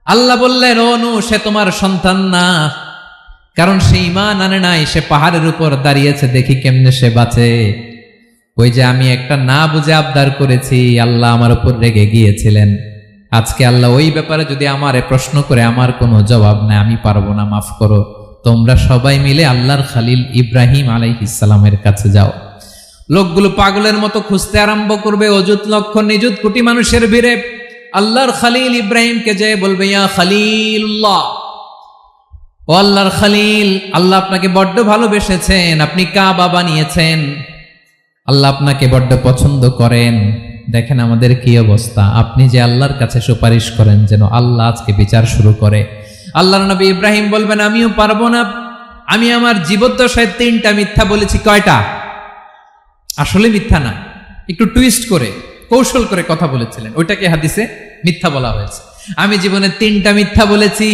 আল্লাহ বললেন, ও নূহ, সে তোমার সন্তান না, কারণ সে ঈমান আনে নাই, সে পাহাড়ের উপর দাঁড়িয়েছে, দেখি কেমনে সে বাঁচে। ওই যে আমি একটা না বুঝে আবদার করেছি, আল্লাহ আমার উপর রেগে গিয়েছিলেন। আজকে আল্লাহ ওই ব্যাপারে যদি আমারে প্রশ্ন করে, আমার কোনো জবাব নাই, আমি পারবো না, মাফ করো। তোমরা সবাই মিলে আল্লাহর খালিল ইব্রাহিম আলাইহিস সালামের কাছে যাও। লোকগুলো পাগলের মতো খুঁজতে আরম্ভ করবে, অযুত লক্ষ নিযুত কোটি মানুষের ভিড়ে আল্লাহর খালিল ইব্রাহিমকে যে বলবে, ইয়া খালিলুল্লাহ, ও আল্লাহর খালিল, আল্লাহ আপনাকে বড্ড ভালোবেসেছেন, আপনি কাবা বানিয়েছেন, আল্লাহ আপনাকে বড্ড পছন্দ করেন। দেখেন আমাদের কি অবস্থা, আপনি যে আল্লাহর কাছে সুপারিশ করেন যেন আল্লাহ আজকে বিচার শুরু করে। আল্লাহর নবী ইব্রাহিম বলবেন, আমিও পারবো না, আমি আমার জীবদ্দশায় 3টা মিথ্যা বলেছি। কয়টা? আসলে মিথ্যা না, একটু টুইস্ট করে কৌশল করে কথা বলেছিলেন, ওইটাকে হাদিসে মিথ্যা বলা হয়েছে। আমি জীবনে 3টা মিথ্যা বলেছি,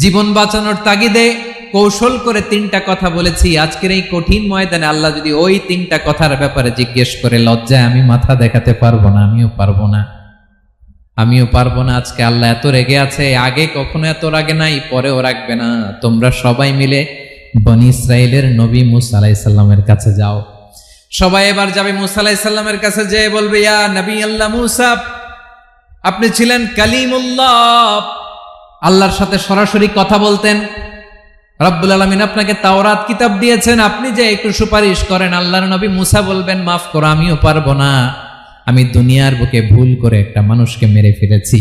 জীবন বাঁচানোর তাগিদে কৌশল করে 3টা কথা বলেছি। আজকের এই কঠিন ময়দানে আল্লাহ যদি ওই 3টা কথার ব্যাপারে জিজ্ঞেস করে, লজ্জায় আমি মাথা দেখাতে পারবো না, আমিও পারবো না, আমিও পারবো না। আজকে আল্লাহ এত রেগে আছে, আগে কখনো এত রাগে নাই, পরেও রাখবে না। তোমরা সবাই মিলে বনি ইসরাইলের নবী মূসা আলাইহিস সালামের কাছে যাও। সবাই এবার যাবে মূসা আলাইহিস সালামের কাছে, যেয়ে বলবে, ইয়া নবী আল্লাহ মূসা, আপনি ছিলেন কালিমুল্লাহ, আল্লাহর সাথে সরাসরি কথা বলতেন, রব্বুল আলামিন আপনাকে তাওরাত কিতাব দিয়েছেন, আপনি যে একটু সুপারিশ করেন। আল্লাহর নবী মূসা বলবেন, মাফ করো, আমিও পারবো না, আমি দুনিয়ার বুকে ভুল করে একটা মানুষকে মেরে ফেলেছি।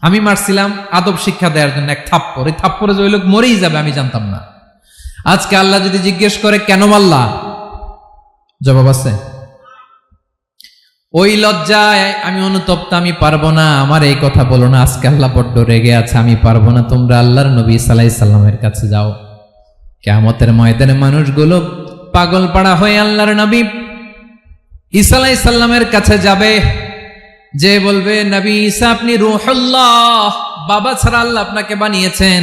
আমি মারছিলাম আদব শিক্ষা দেওয়ার জন্য এক থাপ্পড়, এই থাপ্পড়ে যে ওই লোক মরেই যাবে আমি জানতাম না। আজকে আল্লাহ যদি জিজ্ঞেস করে কেন মারলা, জবাব আছে? ওই লজ্জায় আমি অনুতপ্ত, আমি পারবো না, আমার এই কথা বলো না। আজকে আল্লাহ বড্ড রেগে আছে, আমি পারবো না। তোমরা আল্লাহর নবী ঈসা আলাইহিস সালামের কাছে যাও। কিয়ামতের ময়দানে মানুষগুলো পাগল পাড়া হয়ে আল্লাহর নবী ঈসা আলাইহিস সালামের কাছে যাবে, যে বলবে, নবী ঈসা আপনি রূহুল্লাহ, বাবা ছাড়া আল্লাহ আপনাকে বানিয়েছেন,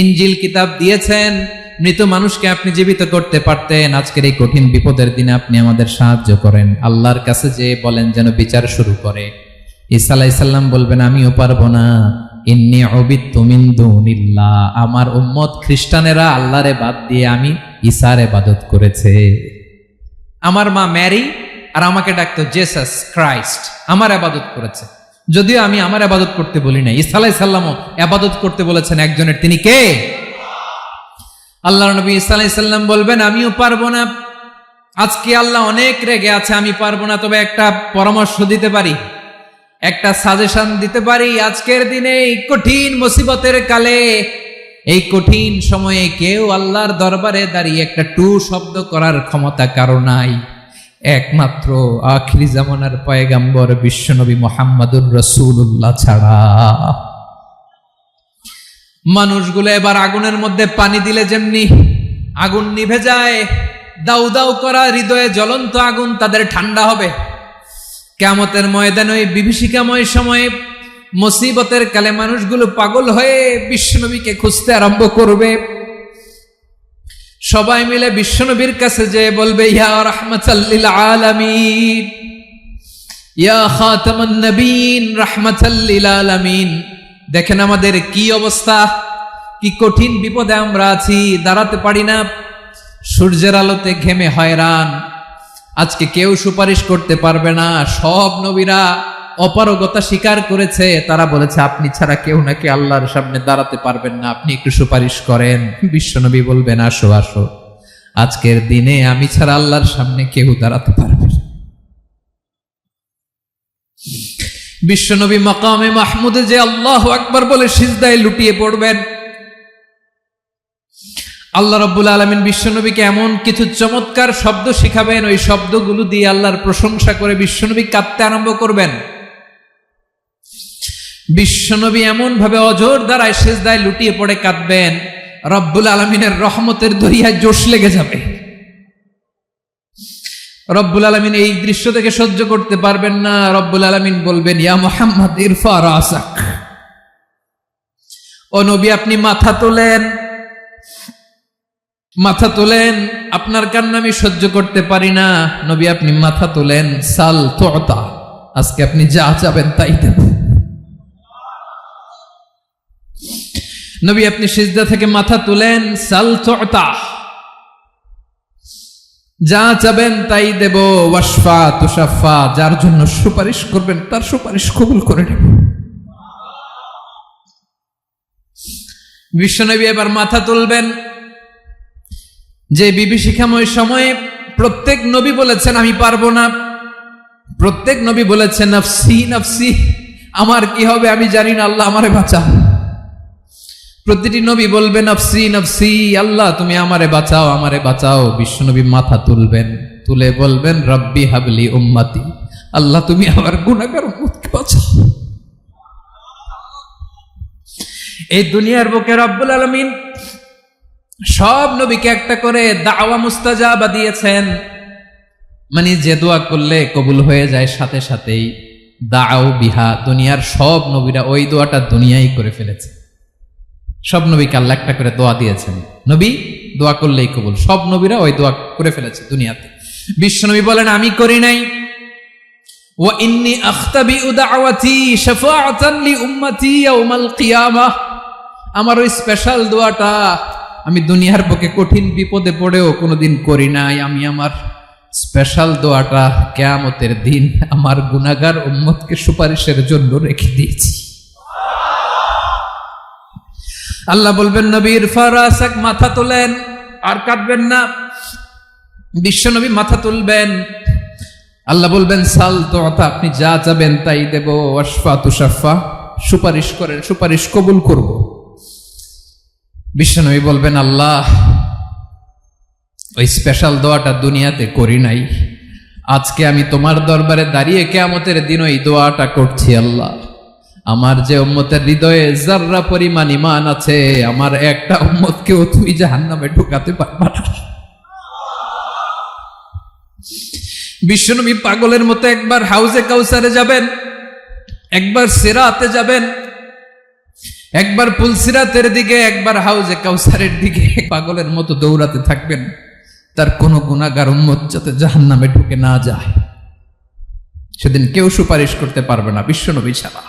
ইনজিল কিতাব দিয়েছেন, মৃত মানুষকে আপনি জীবিত করতে পারতেন। আজকের এই কঠিন বিপদের দিনে আপনি আমাদের সাহায্য করেন। আল্লাহর কাছে যে বলেন যেন বিচার শুরু করে। ঈসা আলাইহিস সালাম বলবেন, আমিও পারবো না, ইন্নী উবিদতু মিন দুনিল্লাহ, আমার উম্মত খ্রিস্টানেরা আল্লাহরে বাদ দিয়ে আমি ঈসার ইবাদত করেছে। আমার মা ম্যারি আর আমাকে ডাকতো জেসাস ক্রাইস্ট, আমার ইবাদত করেছে, যদিও আমি আমার ইবাদত করতে বলি না। ঈসা আলাইহিস সালামও ইবাদত করতে বলেছেন একজনের, তিনি কে? আল্লাহর নবী ঈসা আলাইহিস সালাম বলবেন, আমিও পারবো না, আজকে আল্লাহ অনেক রেগে আছে, আমি পারবো না। তবে একটা পরামর্শ দিতে পারি, একটা সাজেশন দিতে পারি। আজকের দিনে এই কঠিন মুসিবতের কালে, এই কঠিন সময়ে কেউ আল্লাহর দরবারে দাঁড়িয়ে একটা টু শব্দ করার ক্ষমতা কারো নাই, একমাত্র আখিরি জামানার পয়গাম্বর বিশ্বনবী মুহাম্মদুর রাসূলুল্লাহ ছাড়া। মানুষগুলো এবার আগুনের মধ্যে পানি দিলে যেমনি আগুন নিভে যায়, দাউ দাউ করা হৃদয়ে জ্বলন্ত আগুন তাদের ঠান্ডা হবে। কিয়ামতের ময়দানে ওই বিভীষিকাময় সময়ে মুসিবতের কালে মানুষগুলো পাগল হয়ে বিশ্বনবীকে খুঁজতে আরম্ভ করবে। সবাই মিলে বিশ্বনবীর কাছে যে বলবে, ইয়া রাহমাতাল লিল আলামিন, ইয়া খাতামান নবীন, রাহমাতাল লিল আলামিন। দেখেন আমাদের কি অবস্থা, কি কঠিন বিপদে আমরা আছি, দাঁড়াতে পারি না, সূর্যের আলোতে ঘেমে হয়রান। আজকে কেউ সুপারিশ করতে পারবে না। সব নবীরা অপারগতা স্বীকার করেছে, তারা বলেছে আপনি ছাড়া কেউ নাকি আল্লাহর সামনে দাঁড়াতে পারবেন না, আপনি একটু সুপারিশ করেন। বিশ্বনবী বলবেন, আসো আসো, আজকের দিনে আমি ছাড়া আল্লাহর সামনে কেউ দাঁড়াতে পারবে না। বিশ্বনবী মাকামে মাহমুদে যে আল্লাহু আকবার বলে সিজদায় লুটিয়ে পড়বেন, আল্লাহ রাব্বুল আলামিন বিশ্বনবীকে এমন কিছু চমৎকার শব্দ শিখাবেন, ওই শব্দগুলো দিয়ে আল্লাহর প্রশংসা করে বিশ্বনবী কাঁদতে আরম্ভ করবেন। বিশ্বনবী এমন ভাবে অজর দ্বারায় সিজদায় লুটিয়ে পড়ে কাঁদবেন, রব্বুল আলামিনের রহমতের দরিয়ায় জোশ লেগে যাবে। রব্বুল আলামিন এই দৃশ্য থেকে সহ্য করতে পারবেন না। রব্বুল আলামিন বলবেন, ইয়া মুহাম্মদ ইরফা রাসাক, ও নবী আপনি মাথা তোলেন, মাথা তোলেন, আপনার কান্না আমি সহ্য করতে পারি না। নবী আপনি মাথা তোলেন, সাল তুতা, আজকে আপনি যা চাবেন তাই দেব। নবী আপনি সিজদা থেকে মাথা তুলেন, সাল তুতা, যা চাবেন তাই দেব। ওয়াশফা তুশাফা, যার জন্য সুপারিশ করবেন তার সুপারিশ কবুল করে নেব। বিশ্বনবী এবার মাথা তুলবেন। যে বিভীষিকাময় সময়ে প্রত্যেক নবী বলেছেন আমি পারবো না, প্রত্যেক নবী বলেছেন নফসি নফসি, আমার কি হবে আমি জানি না, আল্লাহ আমারে বাঁচাও। প্রতিটি নবী বলবেন নফসি নফসি, আল্লাহ তুমি আমারে বাঁচাও, আমারে বাঁচাও। বিশ্বনবী মাথা তুলবেন, তুলে বলবেন রব্বি হাবলি উম্মতি, আল্লাহ তুমি আমার গুনাহগার উম্মতকে বাঁচাও। এই দুনিয়ার বুকে রব্বুল আলামিন সব নবীকে একটা করে দাওয়া মুস্তাজাবা দিয়েছেন, মানে যে দোয়া করলে কবুল হয়ে যায় সাথে সাথেই। দাও বিহা, দুনিয়ার সব নবীরা ওই দোয়াটা দুনিয়ায় করে ফেলেছে। সব নবীকে আল্লাহ একটা করে দোয়া দিয়েছেন, নবী দোয়া করলেই কবুল। সব নবীরা ওই দোয়া করে ফেলেছে দুনিয়াতে। বিশ্বনবী বলেন আমি করি নাই। ওয়া ইন্নী আখতাবিউ দাওয়াতি শাফাআতান লি উম্মতি ইয়াউমাল কিয়ামাহ, আমার ওই স্পেশাল দোয়াটা আমি দুনিয়ার বুকে কঠিন বিপদে পড়েও কোনোদিন করি নাই। আমি আমার স্পেশাল দোয়াটা কিয়ামতের দিন আমার গুনাহগার উম্মতকে সুপারিশের জন্য রেখে দিয়েছি। আল্লাহ বলবেন নবীর ফারাসাক, মাথা তোলেন, আর কাটবেন না। বিশ্বনবী মাথা তুলবেন, আল্লাহ বলবেন সাল তুতা, আপনি যা চাবেন তাই দেব। ওয়াশফা তুশাফা, সুপারিশ করেন, সুপারিশ কবুল করব। বিশ্বনবী বলবেন আল্লাহ ওই স্পেশাল দোয়াটা দুনিয়াতে করি নাই, আজকে আমি তোমার দরবারে দাঁড়িয়ে কিয়ামতের দিন ওই দোয়াটা করছি। আল্লাহ আমার যে উম্মতের হৃদয়ে যাররা পরিমাণ ঈমান আছে, আমার একটা উম্মতকেও তুমি জাহান্নামে ঢুকাতে পারবা না। বিশ্বনবী পাগলের মতো একবার হাউজে কাউসারে যাবেন, একবার সিরাতে যাবেন, একবার পুলসিরাতের দিকে, একবার হাউজে কাউসারের দিকে পাগলের মতো দৌড়াতে থাকবেন, তার কোনো গুনাহগার উম্মত যাতে জাহান্নামে ঢুকে না যায়। সেদিন কেউ সুপারিশ করতে পারবে না বিশ্বনবী ছাড়া।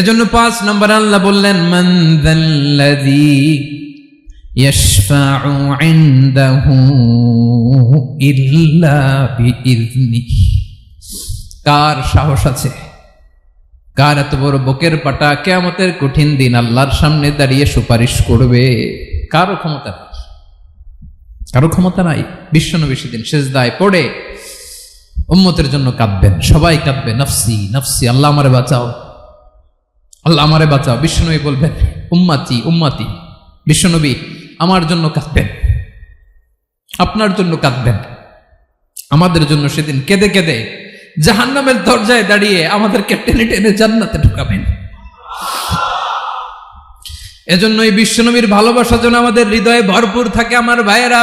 এজন্য 5 নম্বর আল্লাহ বললেন মান যাল্লাযী ইয়াশফাউ ইনদাহু ইল্লা বিইযনিহি, কার সাহস আছে, কার এত বড় বুকের পাটা কিয়ামতের কঠিন দিন আল্লাহর সামনে দাঁড়িয়ে সুপারিশ করবে? কারো ক্ষমতা নাই, কারো ক্ষমতা নাই। বিশ্বনবী সেদিন সিজদায় পড়ে উম্মতের জন্য কাঁদবেন, সবাই কাঁদবে নফসি নফসি, আল্লাহ আমারে বাঁচাও, আল্লাহ আমারে বাঁচাও। বিশ্বনবী বলবেন উম্মতি উম্মতি, বিশ্বনবী আমার জন্য কাঁদবেন, আপনার জন্য কাঁদবেন, আমাদের জন্য সেদিন কেঁদে কেঁদে জাহান্নামের দরজায় দাঁড়িয়ে আমাদেরকে টেনে টেনে জান্নাতে ঢুকাবেন। এজন্য এই বিশ্বনবীর ভালোবাসা যেন আমাদের হৃদয়ে ভরপুর থাকে। আমার ভাইয়েরা,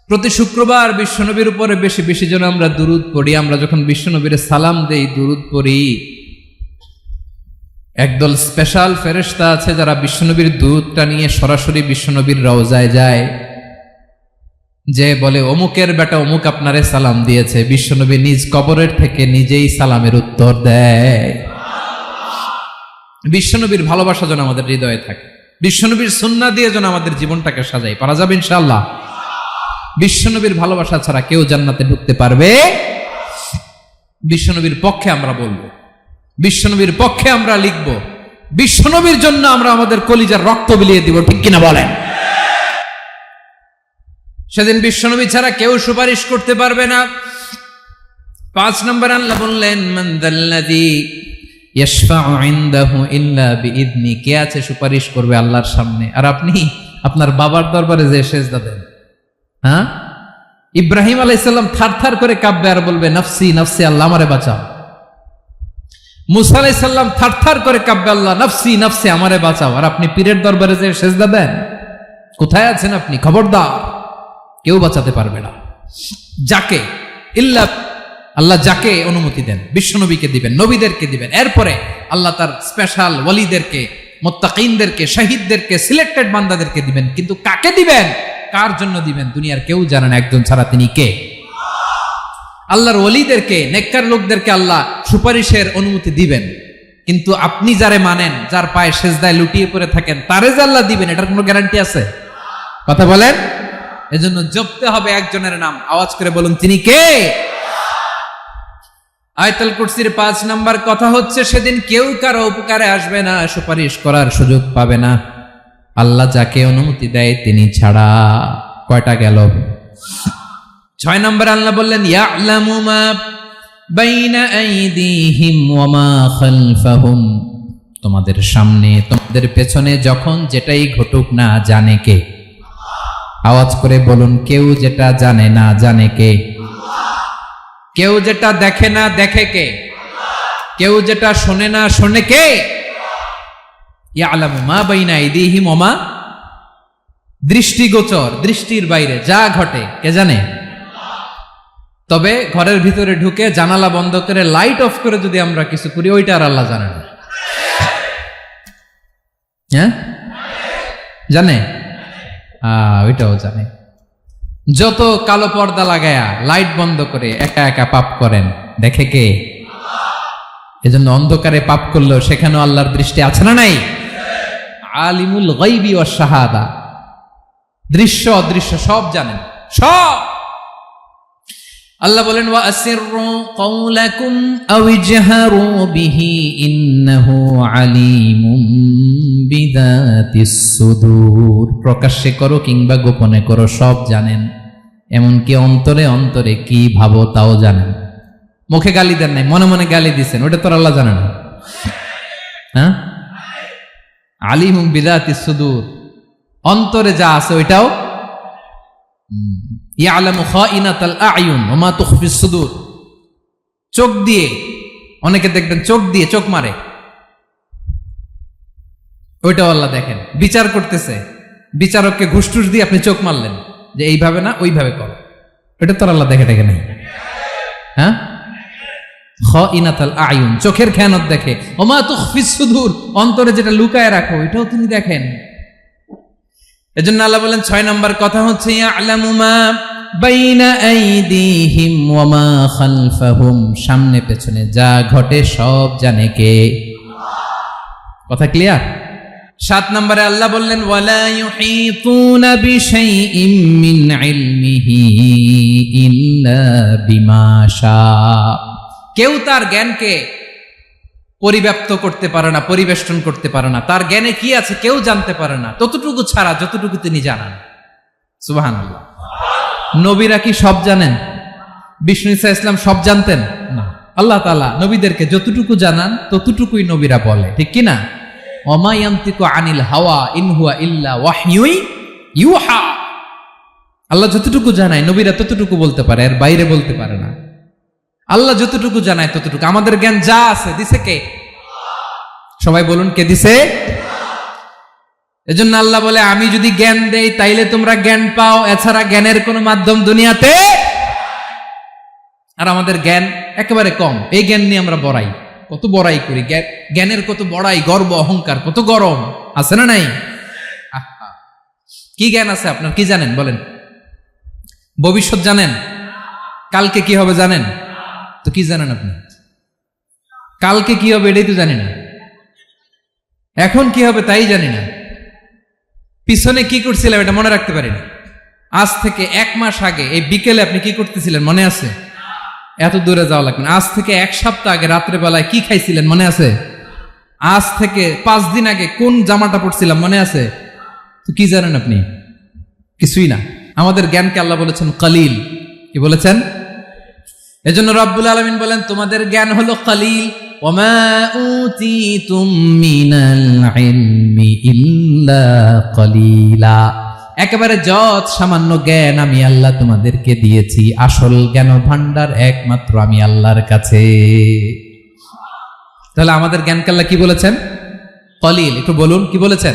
প্রতি শুক্রবার বিশ্বনবীর উপরে বেশি বেশি যেন আমরা দুরূদ পড়ি। আমরা যখন বিশ্বনবীর সালাম দেই, দুরূদ পড়ি, একদল স্পেশাল ফেরেশতা আছে যারা বিশ্বনবীর দুধটা নিয়ে সরাসরি বিশ্বনবীর রওজায় যায়, যে বলে অমুকের বেটা অমুক আপনারে সালাম দিয়েছে। বিশ্বনবী নিজ কবরের থেকে নিজেই সালামের উত্তর দেয়। বিশ্বনবীর ভালোবাসা যেন আমাদের হৃদয়ে থাকে, বিশ্বনবীর সুন্নাহ দিয়ে যেন আমাদের জীবনটাকে সাজাই। পারা যাবে ইনশাআল্লাহ? বিশ্বনবীর ভালোবাসা ছাড়া কেউ জান্নাতে ঢুকতে পারবে? বিশ্বনবীর পক্ষে আমরা বলবো, বিশ্বনবীর পক্ষে আমরা লিখব, বিশ্বনবীর জন্য আমরা আমাদের কলিজার রক্ত বিলিয়ে দিব, ঠিক কিনা বলেন? সেদিন বিশ্বনবী ছাড়া কেউ সুপারিশ করতে পারবে না। 5 নম্বর আল্লাহ বললেন, মান যাল্লাযী ইয়াশফাউ ইনদাহু ইল্লা বিইذনি, কে আছে সুপারিশ করবে আল্লাহর সামনে আর আপনি আপনার বাবার দরবারে যে সেজদা দেন? হ্যাঁ, ইব্রাহিম আলাইহিস সালাম থারথার করে কাঁপবে আর বলবে নাফসি নাফসি, আল্লাহ আমারে বাঁচাও। মুসা আলাইহিস সালাম থারথার করে কাঁপবে, আল্লাহ নাফসি নাফসি, আমারে বাঁচাও। আর আপনি পীরের দরবারে যে সেজদা দেন? কোথায় আছেন আপনি? খবরদার, কেউ বাঁচাতে পারবে না। যাকে ইল্লা আল্লাহ যাকে অনুমতি দেন, বিশ্বনবীকে দিবেন, নবীদেরকে দিবেন, এরপরে আল্লাহ তার স্পেশাল ওয়ালিদেরকে, মুত্তাকিনদেরকে, শহীদদেরকে, সিলেক্টেড বান্দাদেরকে দিবেন। কিন্তু কাকে দিবেন, কার জন্য দিবেন, দুনিয়ার কেউ জানে না, একজন ছাড়া, তিনি কে? আল্লাহর ওয়ালিদেরকে, নেককার লোকদেরকে আল্লাহ সুপারিশের অনুমতি দিবেন, কিন্তু আপনি যারে মানেন, যার পায়ে সেজদায় লুটিয়ে পড়ে থাকেন, তারে যে আল্লাহ দিবেন, এটার কোনো গ্যারান্টি আছে? কথা বলেন। এজন্য জপতে হবে একজনের নাম, আওয়াজ করে বলুন, তিনি কে? আয়াতুল কুরসির 5 নাম্বার কথা হচ্ছে, সেদিন কেউ কারো উপকারে আসবে না, সুপারিশ করার সুযোগ পাবে না, আল্লাহ যাকে অনুমতি দেয় তিনি ছাড়া। কয়টা গেল? 6 নম্বর আল্লাহ বললেন, ইয়ালামু মা বাইনা আইদিহিম ওয়া মা খালফাহুম, তোমাদের সামনে তোমাদের পেছনে যখন যেটাই ঘটুক না জানে কে? আওয়াজ করে বলুন, কেউ যেটা জানে না জানে কে? কেউ যেটা দেখে না দেখে কে? কেউ যেটা শোনে না শোনে কে? ইয়ালামু মা বাইনা আইদিহিম ওয়া মা, দৃষ্টিগোচর, দৃষ্টির বাইরে যা ঘটে কে জানে? তবে ঘরের ভিতরে ঢুকে জানালা বন্ধ করে লাইট অফ করে যদি আমরা কিছু করি, ওইটা আর আল্লাহ জানে না। হ্যাঁ, জানে? ওইটাও জানে। যত কালো পর্দা লাগায়া লাইট বন্ধ করে একা একা পাপ করেন, দেখে কে? এজন্য অন্ধকারে পাপ করলেও সেখানেও আল্লাহর দৃষ্টি আছে না নাই? আলিমুল গায়বি ওয়াশ শাহাদা, দৃশ্য অদৃশ্য সব জানেন, সব। আল্লাহ বলেন, ওয়া আসিররু কাওলাকুম আও ইজহারু বিহি ইন্নাহু আলিমুম বিযাতিস সুদূর, প্রকাশ্যে করো কিংবা গোপনে করো সব জানেন, এমনকি অন্তরে অন্তরে কি ভাবো তাও জানেন। মুখে গালি দেন নাই, মনে মনে গালি দিছেন, ওটা তো আল্লাহ জানে না? হ্যাঁ, আলিমুম বিযাতিস সুদূর, অন্তরে যা আছে ওইটাও। ইয়ালামু খাইনাতাল আয়ুন ওয়া মা তুখফিস সুদূর, চোখ দিয়ে, অনেকে দেখবেন চোখ দিয়ে চোখ মারে, ওইটাও আল্লাহ দেখেন। বিচার করতেছে, বিচারককে ঘুষ টুস দিয়ে আপনি চোখ মারলেন যে এইভাবে না ওইভাবে করো, ওইটা তো আল্লাহ দেখে দেখে নাই? হ্যাঁ, খাইনাতাল আয়ুন, চোখের খেয়ানত দেখে। ওয়া মা তুখফিস সুদূর, অন্তরে যেটা লুকায় রাখো ওইটাও তিনি দেখেন। এজন্য আল্লাহ বলেন 6 নম্বর কথা হচ্ছে, ইয়ালামু মা বাইনা আইদিহিম ওয়া মা খালফাহুম, সামনে পেছনে যা ঘটে সব জানে কে? কথা ক্লিয়ার? 7 নম্বরে আল্লাহ বললেন, ওয়ালা ইউহিতুনা বিশাইইম মিন ইলমিহি ইল্লা বিমা শা, কেউ তার জ্ঞানকে পরিব্যাপ্ত করতে পারে না, পরিবেষ্টন করতে পারে না, তার জ্ঞানে কি আছে কেউ জানতে পারে না, ততটুকু ছাড়া যতটুকু তিনি জানান। সুবহানাল্লাহ। নবীরা কি সব জানেন? বিষ্ণু ঈসা ইসলাম সব জানতেন না। আল্লাহ তাআলা নবীদেরকে যতটুকু জানান ততটুকুই নবীরা বলে, ঠিক কি না? ওমা ইয়ানতিকু আনিল হাওয়া ইন হুয়া ইল্লা ওয়াহয়ুন ইউহা, আল্লাহ যতটুকু জানায় নবীরা ততটুকু বলতে পারে, এর বাইরে বলতে পারে না। আল্লাহ যতটুকু জানায় ততটুকু। আমাদের জ্ঞান যা আছে দিছে কে? সবাই বলুন, কে দিছে? এজন্য আল্লাহ বলে, আমি যদি জ্ঞান দেই তাইলে তোমরা জ্ঞান পাও, এছাড়া জ্ঞানের কোনো মাধ্যম দুনিয়াতে। আর আমাদের জ্ঞান একেবারে কম, এই জ্ঞান নিয়ে আমরা বড়াই। কত বড়াই করি, জ্ঞানের কত বড়াই, গর্ব অহংকার, কত গরম আছে না নাই? আহা, কি জ্ঞান আছে আপনার? কি জানেন বলেন? ভবিষ্যৎ জানেন? কালকে কি হবে জানেন? তো কি জানেন আপনি? কালকে কি হবে এটাই তো জানি না, এখন কি হবে তাই জানি না, পিছনে কি করছিলাম এটা মনে রাখতে পারি না। আজ থেকে 1 মাস আগে এই বিকেলে আপনি কি করতেছিলেন মনে আছে? এত দূরে যাওয়া লাগবে না। আজ থেকে 1 সপ্তাহ আগে রাত্রে বেলায় কি খাইছিলেন মনে আছে? আজ থেকে 5 দিন আগে কোন জামাটা পরছিলাম মনে আছে? তো কি জানেন আপনি? কিছুই না। আমাদের জ্ঞানকে আল্লাহ বলেছেন কলিল। কি বলেছেন? এজন্য রব্বুল আলামিন বলেন তোমাদের জ্ঞান হলো কলিল। ওমা উতিতুম মিনাল ইলমি ইল্লা কলিলা। একেবারে যত সামান্য জ্ঞান আমি আল্লাহ তোমাদেরকে দিয়েছি, আসল জ্ঞান ভান্ডার একমাত্র আমি আল্লাহর কাছে। তাহলে আমাদের জ্ঞানকে আল্লাহ কি বলেছেন? কলিল। একটু বলুন কি বলেছেন?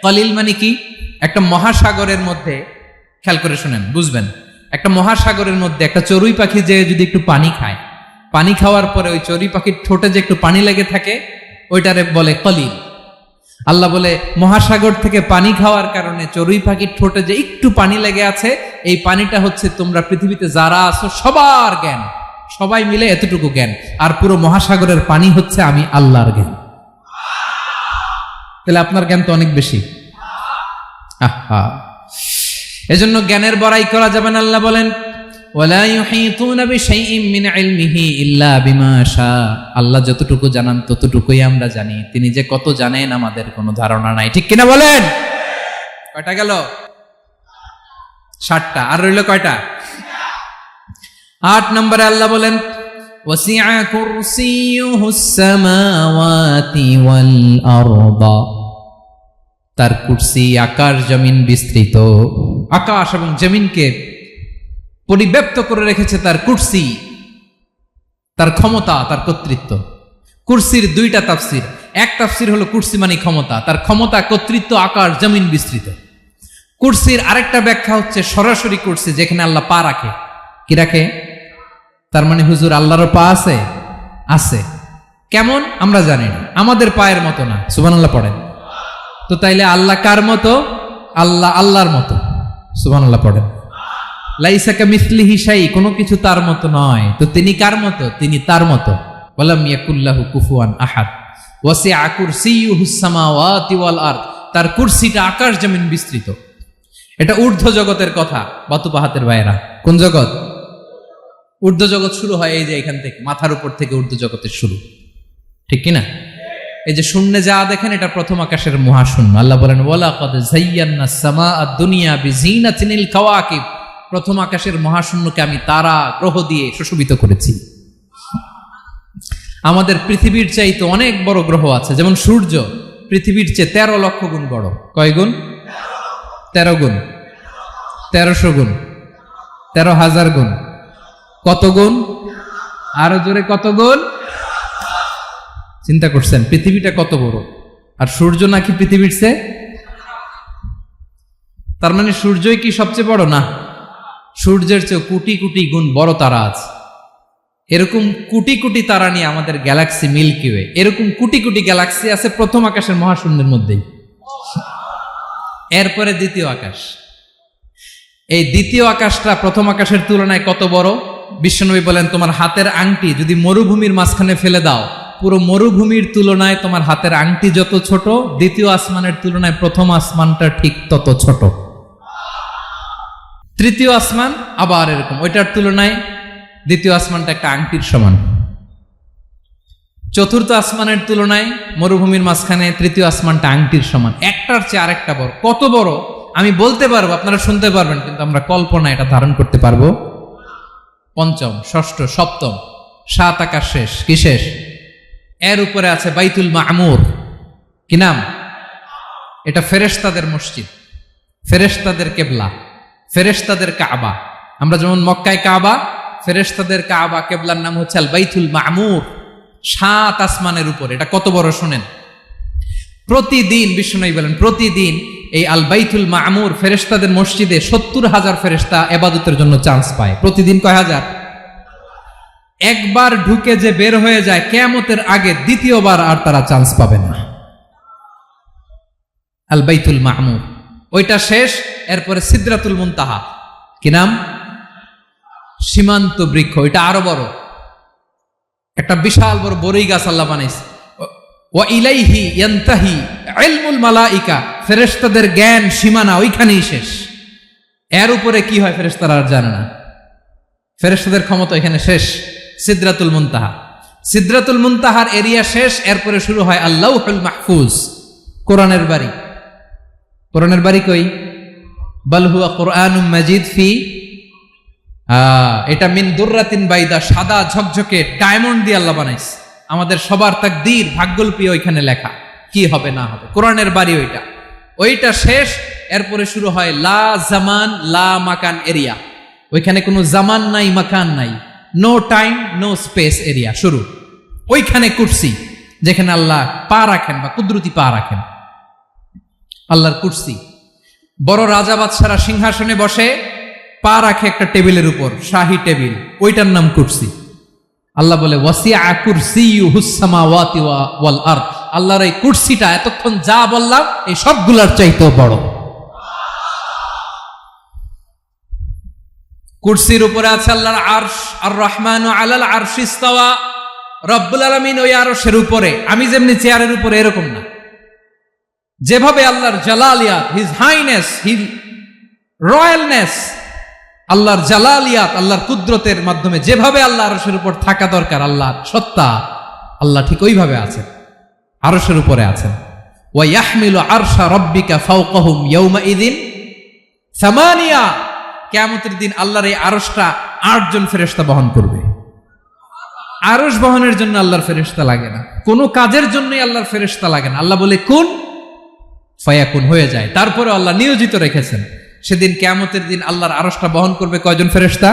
কলিল মানে কি? একটা মহাসাগরের মধ্যে, খেয়াল করে শুনেন বুঝবেন, একটা মহাসাগরের মধ্যে একটা চড়ুই পাখি যে যদি একটু পানি খায়, পানি খাওয়ার পরে ওই চড়ুই পাখির ঠোঁটে যে একটু পানি লেগে থাকে ওইটারে বলে কলিল। আল্লাহ বলে মহাসাগর থেকে পানি খাওয়ার কারণে চড়ুই পাখির ঠোঁটে যে একটু পানি লেগে আছে, এই পানিটা হচ্ছে তোমরা পৃথিবীতে যারা আছো সবার জ্ঞান, সবাই মিলে এতটুকু জ্ঞান, আর পুরো মহাসাগরের পানি হচ্ছে আমি আল্লাহর জ্ঞান। তাহলে আপনার জ্ঞান তো অনেক বেশি। আহা, এজন্য জ্ঞানের বড়াই করা যাবে না। আল্লাহ বলেন ওয়ালা ইউহিতুনা বিশাইইম মিন ইলমিহি ইল্লা বিমা শা। আল্লাহ যতটুকু জানান ততটুকুই আমরা জানি, তিনি যে কত জানেন আমাদের কোনো ধারণা নাই। ঠিক কিনা বলেন? কয়টা গেল? 7টা। আর রইল কয়টা? 8 নম্বরে আল্লাহ বলেন ওয়াসিআ কুরসিয়ুহুস সামাওয়াতি ওয়াল আরদা। তার কুরসি আকাশ জমিন বিস্তৃত। আকাশ এবং জমিনকে পরিব্যাপ্ত করে রেখেছে তার কুরসি, তার ক্ষমতা, তার কর্তৃত্ব। কুরসির 2টা তাফসির। এক তাফসির হলো কুরসি মানে ক্ষমতা, তার ক্ষমতা, কর্তৃত্ব, আকাশ জমিন বিস্তৃত। কুরসির আরেকটা ব্যাখ্যা হচ্ছে সরাসরি কুরসি, যেখানে আল্লাহ পা রাখে। কি রাখে? তার মানে হুজুর আল্লাহরও পা আছে? আছে। কেমন আমরা জানি না, আমাদের পায়ের মতো না। সুবহানাল্লাহ পড়েন তো। তাইলে আল্লাহ কার মতো? আল্লাহ আল্লাহর মতো। সুবহানাল্লাহ পড়েন। লাইসা কামিসলিহি শাই, কোনো কিছু তার মতো নয়। তো তিনি কার মতো? তিনি তার মতো। ওয়ালাম ইয়াকুল্লাহু কুফুয়ান আহাদ। ওয়াসিআ কুরসিয়ুহুস সামাওয়াতি ওয়াল আরদ। তার কুরসিটা আকাশ জমিন বিস্তৃত। এটা ঊর্ধ্ব জগতের কথা বাতুপাহাতের ভাইয়েরা। কোন জগৎ? ঊর্ধ্ব জগৎ শুরু হয় এই যে এখান থেকে, মাথার উপর থেকে ঊর্ধ্ব জগতের শুরু। ঠিক কিনা? এই যে শূন্যে যা দেখেন এটা প্রথম আকাশের মহাশূন্য। আল্লাহ বলেন ওয়ালাকাদ যায়্যানাস সামাআদ দুনিয়া বিজিনাতিল কাওয়াকিব। প্রথম আকাশের মহাশূন্যকে আমি তারা গ্রহ দিয়ে সুশোভিত করেছি। আমাদের পৃথিবীর চাইতে অনেক বড় গ্রহ আছে, যেমন সূর্য পৃথিবীর চেয়ে 13 লক্ষ গুণ বড়। কয় গুণ? 13 গুণ, 1300 গুণ, 13,000 গুণ। কত গুণ? আরো জোরে কত গুণ? চিন্তা করছেন পৃথিবীটা কত বড়, আর সূর্য নাকি পৃথিবীর চেয়ে? তার মানে সূর্যই কি সবচেয়ে বড়? না, সূর্যের চেয়ে কোটি কোটি গুণ বড় তারা আছে। এরকম কোটি কোটি তারা নিয়ে আমাদের গ্যালাক্সি মিল্কি ওয়ে। এরকম কোটি কোটি গ্যালাক্সি আছে প্রথম আকাশের মহাশূন্যের মধ্যেই। এরপরে দ্বিতীয় আকাশ। এই দ্বিতীয় আকাশটা প্রথম আকাশের তুলনায় কত বড়? বিশ্বনবী বলেন তোমার হাতের আংটি যদি মরুভূমির মাঝখানে ফেলে দাও, পুরো মরুভূমির তুলনায় তোমার হাতের আংটি যত ছোট, দ্বিতীয় আসমানের তুলনায় প্রথম আসমানটা ঠিক তত ছোট। তৃতীয় আসমান আবার এরকম, ওইটার তুলনায় দ্বিতীয় আসমানটা একটা আংটির সমান। চতুর্থ আসমানের তুলনায় মরুভূমির মাঝখানে তৃতীয় আসমানটা আংটির সমান। একটার চেয়ে আরেকটা বড়। কত বড় আমি বলতে পারবো, আপনারা শুনতে পারবেন, কিন্তু আমরা কল্পনা এটা ধারণ করতে পারবো? পঞ্চম, ষষ্ঠ, সপ্তম, 7 আকাশ শেষ। কি শেষ? এর উপরে আছে বাইতুল মামুর। কি নাম? এটা ফেরেশতাদের মসজিদ, ফেরেশতাদের কেবলা, ফেরেশতাদের কাবা। আমরা যেমন মক্কায় কাবা, ফেরেশতাদের কাবা কেবলার নাম হচ্ছে আল বাইতুল মামুর। 7 আসমানের উপরে। এটা কত বড় শোনেন। প্রতিদিন বিশ্বনবী বলেন প্রতিদিন এই আল বাইতুল মামুর ফেরেশতাদের মসজিদে 70,000 ফেরেশতা ইবাদতের জন্য চান্স পায়। প্রতিদিন কয় হাজার? একবার ঢুকে যে বের হয়ে যায় কিয়ামতের আগে দ্বিতীয়বার আর তারা চান্স পাবে না। আল বাইতুল মামুর ওইটা শেষ, এরপরে সিদরাতুল মুনতাহা, কি নাম? সীমান্ত বৃক্ষ। ওইটা আরো বড়, একটা বিশাল বড় বড়ই গাছ আল্লাহ বানাইছে। ওয়া ইলাইহি ইয়ানতাহি ইলমুল মালাইকা, ফেরেশতাদের জ্ঞান সীমানা ওইখানেই শেষ। এর উপরে কি হয় ফেরেশতারা আর জানে না, ফেরেশতাদের ক্ষমতা এখানে শেষ। সিদরাতুল মুনতাহা, সিদরাতুল মুনতাহার এরিয়া শেষ, এরপরে শুরু হয় আল্লাহুল মাহফুজ, কোরআনের বাড়ি। কোরআনের বাড়ি কই? বাল হুয়া কুরআনুম মাজিদ ফি, এটা মিন দুররাতিন বাইদা, সাদা ঝকঝকে ডায়মন্ড দিয়ে আল্লাহ বানাইছে। আমাদের সবার তাকদীর ভাগ্যলিপি ওইখানে লেখা, কি হবে না হবে। কোরআনের বাড়ি ওইটা, ওইটা শেষ, এরপরে শুরু হয় লা জামান লা মাকান এরিয়া। ওইখানে কোনো জামান নাই, মাকান নাই, no time no space area শুরু। ওইখানে কুরসি, যেখানে আল্লাহ পা রাখেন বা কুদরতি পা রাখেন, আল্লাহর কুরসি। বড় রাজা বাদশারা সিংহাসনে বসে পা রাখে একটা টেবিলের উপর, শাহী টেবিল, ওইটার নাম কুরসি। আল্লাহ বলে ওয়াসিআ কুরসিয়ুহুস সামাওয়াতি ওয়াল আরদ, আল্লাহর এই কুরসিটা এতক্ষণ যা বললাম এই সবগুলোর চাইতেও বড়। কুরসির উপরে আছে আল্লাহর আরশ, আর রহমানু আলাল আরশি ইস্তাওয়া, রব্বুল আলামিন ওই আরশের উপরে। আমি যেমনি চেয়ারের উপরে এরকম না, যেভাবে আল্লাহর জালালিয়াত, হিজ হাইনেস, হিজ রয়্যালনেস, আল্লাহর জালালিয়াত, আল্লাহর কুদরতের মাধ্যমে যেভাবে আল্লাহ আরশের উপর থাকা দরকার, আল্লাহর সত্তা, আল্লাহ ঠিক ওইভাবে আছেন, আরশের উপরে আছেন। ওয়া ইয়াহমিলু আরশা রাব্বিকা ফাওকাহুম ইয়াউমাইযিন সামানিয়া, কিয়ামতের দিন আল্লাহর এই আরশটা 8 জন ফেরেশতা বহন করবে। আরশ বহনের জন্য আল্লাহর ফেরেশতা লাগে না, কোনো কাজের জন্যই আল্লাহর ফেরেশতা লাগে না। আল্লাহ বলে কুন ফায়াকুন, হয়ে যায়। তারপরে আল্লাহ নিয়োজিত রেখেছেন। সেদিন কিয়ামতের দিন আল্লাহর আরশটা বহন করবে কয়জন ফেরেশতা?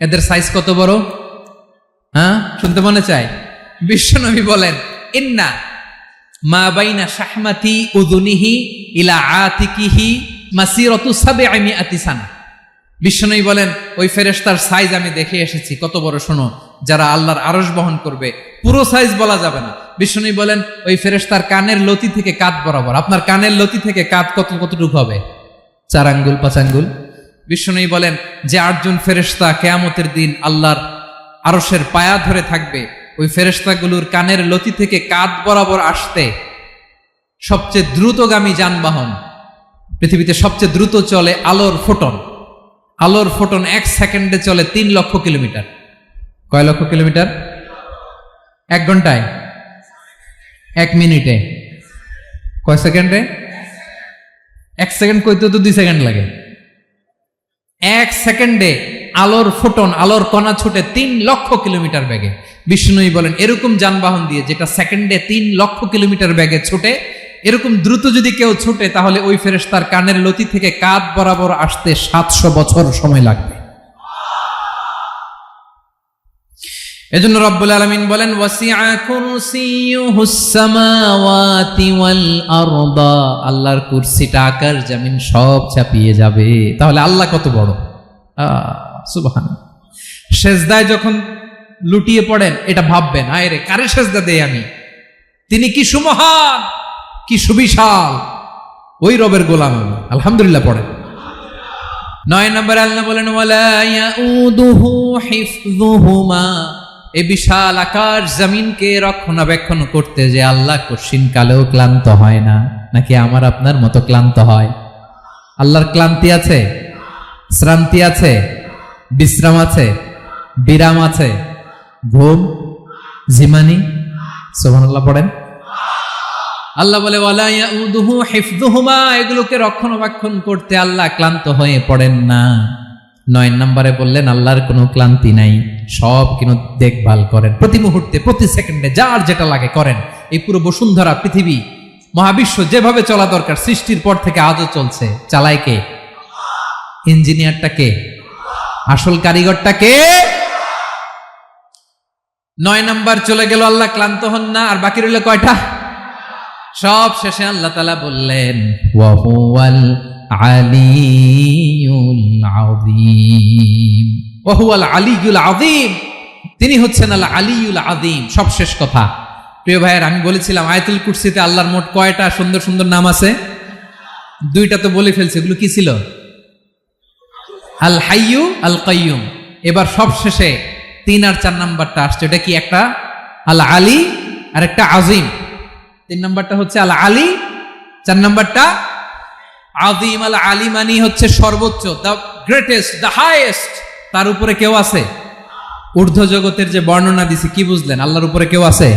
এদের সাইজ কত বড়? শুনতে মনে চায়? বিশ্বনবী বলেন ইন্না মা বাইনা শাহমাতি উযুনিহি ইলা আতিকিহি মাসিরাতু 700 সানা। বিশ্বনবী বলেন ওই ফেরেশতার সাইজ আমি দেখে এসেছি, কত বড় শোনো, যারা আল্লাহর আরশ বহন করবে। পুরো সাইজ বলা যাবে না। বিশ্বনবী বলেন ওই ফেরেশতার কানের লতি থেকে কাঁধ বরাবর। আপনার কানের লতি থেকে কাঁধ কতটুকু হবে? 4 আঙ্গুল 5 আঙ্গুল। বিশ্বনবী বলেন যে 8 জন ফেরেশতা কিয়ামতের দিন আল্লাহর আরশের পায়া ধরে থাকবে, ওই ফেরেশতাগুলোর কানের লতি থেকে কাঁধ বরাবর আসতে সবচেয়ে দ্রুতগামী যানবাহন, পৃথিবীতে সবচেয়ে দ্রুত চলে আলোর ফোটন। আলোর ফোটন 1 সেকেন্ডে চলে 3 লক্ষ কিলোমিটার। কয় লক্ষ কিলোমিটার? 1 ঘন্টায়? 1 মিনিটে? কয় সেকেন্ডে? 1 সেকেন্ড কইতে তো 2 সেকেন্ড লাগে। 1 সেকেন্ডে আলোর ফোটন, আলোর কণা ছুটে 3 লক্ষ কিলোমিটার বেগে। বিষ্ণুই বলেন এরকম যানবাহন দিয়ে, যেটা সেকেন্ডে 3 লক্ষ কিলোমিটার বেগে ছুটে, এরকম দ্রুত যদি কেউ ছুটে, তাহলে ওই ফেরেশতার কানের লতি থেকে কাঁধ বরাবর আসতে 700 বছর সময় লাগবে। এজন্য রব্বুল আলামিন বলেন ওয়াসিআ কুরসিয়ুহুস সামাওয়াতি ওয়াল আরদা, আল্লাহর কুরসিটা আকাশ জমিন সব চাপিয়ে যাবে। তাহলে আল্লাহ কত বড়! সুবহানাল্লাহ। সেজদায় যখন লুটিয়ে পড়েন এটা ভাববেন, আয় রে কারে সেজদা দেই আমি, তিনি কি সুমহান, কি সুবিশাল, ওই রবের গোলাম আমি। আলহামদুলিল্লাহ পড়েন। 9 নম্বর আল্লাহ বলেন ওয়ালা ইয়াউদুহু হিফযুহুমা, এই বিশাল আকাশ জমিনকে রক্ষণাবেক্ষণ করতে যে আল্লাহ কঠিন কালেও ক্লান্ত হয় না। নাকি আমার আপনার মতো ক্লান্ত হয়? আল্লাহর ক্লান্তি আছে? শ্রান্তি আছে? বিশ্রাম আছে? বিরাম আছে? ঘুম, জিমানি? সুবহানাল্লাহ পড়েন। আল্লাহ বলে ওয়ালা ইয়াউদুহু হিফযুহুমা, এগুলোকে রক্ষণাবেক্ষণ করতে আল্লাহ ক্লান্ত হয়ে পড়েন না। 9 নম্বরে বললেন আল্লাহর কোনো ক্লান্তি নাই, সব কিন্তু দেখভাল করেন, প্রতি মুহূর্তে প্রতি সেকেন্ডে যার যেটা লাগে করেন। এই পুরো বসুন্ধরা, পৃথিবী, মহাবিশ্ব যেভাবে চলা দরকার সৃষ্টির পর থেকে আজও চলছে। চালায় কে? ইঞ্জিনিয়ারটা কে? আসল কারিগরটা কে? 9 নম্বর চলে গেল, আল্লাহ ক্লান্ত হন না। আর বাকি রইল কয়টা? সব শেষে আল্লাহ তাআলা বললেন ওয়া হুয়াল আলিয়ুল আযীম, ওয়া হুয়াল আলিয়ুল আযীম, তিনি হচ্ছেন আল আলিউল আযীম। সবশেষ কথা প্রিয় ভাইয়ের, আমি বলেছিলাম আয়াতুল কুরসিতে আল্লাহর মোট কয়টা সুন্দর সুন্দর নাম আছে? দুইটা তো বলে ফেলছে, এগুলো কি ছিল? আল হাইয়ু আল কাইয়ুম। এবার সবশেষে 3 আর 4 নাম্বারটা আসছে, এটা কি? একটা আল আলী আর একটা আযীম। 3 নাম্বারটা হচ্ছে আল আলী, 4 নাম্বারটা আযীম। আল আলী মানে হচ্ছে সর্বোচ্চ, দ্য গ্রেটেস্ট, দ্য হাইয়েস্ট। তার উপরে কেউ আছে? ঊর্ধ্ব জগতের যে বর্ণনা দিছি, কি বুঝলেন? আল্লাহর উপরে কেউ আছে?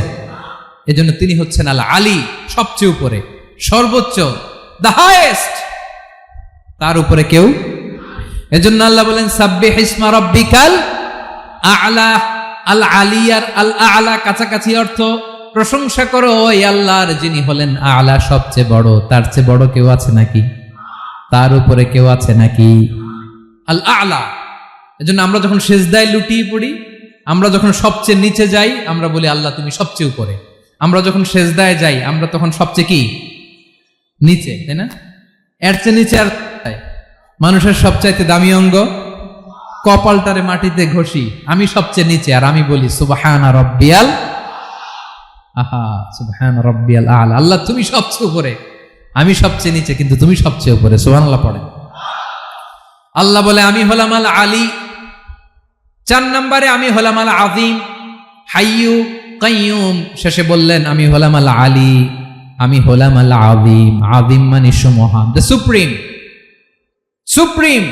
এজন্য তিনি হচ্ছেন আল আলী, সবচেয়ে উপরে, সর্বোচ্চ, দ্য হাইয়েস্ট। তার উপরে কেউ। এজন্য আল্লাহ বলেন সাব্বিহ ইসমা রাব্বিকাল আ'লা। আল আলী আর আল আ'লা কাছাকাছি অর্থ। প্রশংসা করো ওই আল্লাহর যিনি হলেন আ'লা, সবচেয়ে বড়। তার চেয়ে বড় কেউ আছে নাকি? তার উপরে কেউ আছে নাকি? আল আ'লা। এজন্য আমরা যখন সিজদায় লুটিয়ে পড়ি, আমরা যখন সবচেয়ে নিচে যাই, আমরা বলি আল্লাহ তুমি সবচেয়ে উপরে। আমরা যখন সিজদায় যাই, আমরা তখন সবচেয়ে কি? নিচে, তাই না? এর চেয়ে নিচে আর মানুষের সবচাইতে দামি অঙ্গ কপালটারে মাটিতে ঘষি, আমি সবচেয়ে নিচে, আর আমি বলি সুবহানা রাব্বিয়াল আহা, সুবহানা রাব্বিয়াল আ'লা। আল্লাহ তুমি সবচেয়ে উপরে, আমি সবচেয়ে নিচে, কিন্তু তুমি সবচেয়ে উপরে। সুবহানাল্লাহ পড়েন। আল্লাহ বলে আমি হলাম আল আলী। 4 নম্বরে আমি হলাম আল আযীম, হাইয়ু কাইয়ুম। শেষে বললেন আমি হলাম আল আলী, আমি হলাম আল আযীম। আযীম মানে মহান, দ্য সুপ্রিম। সুপ্রিম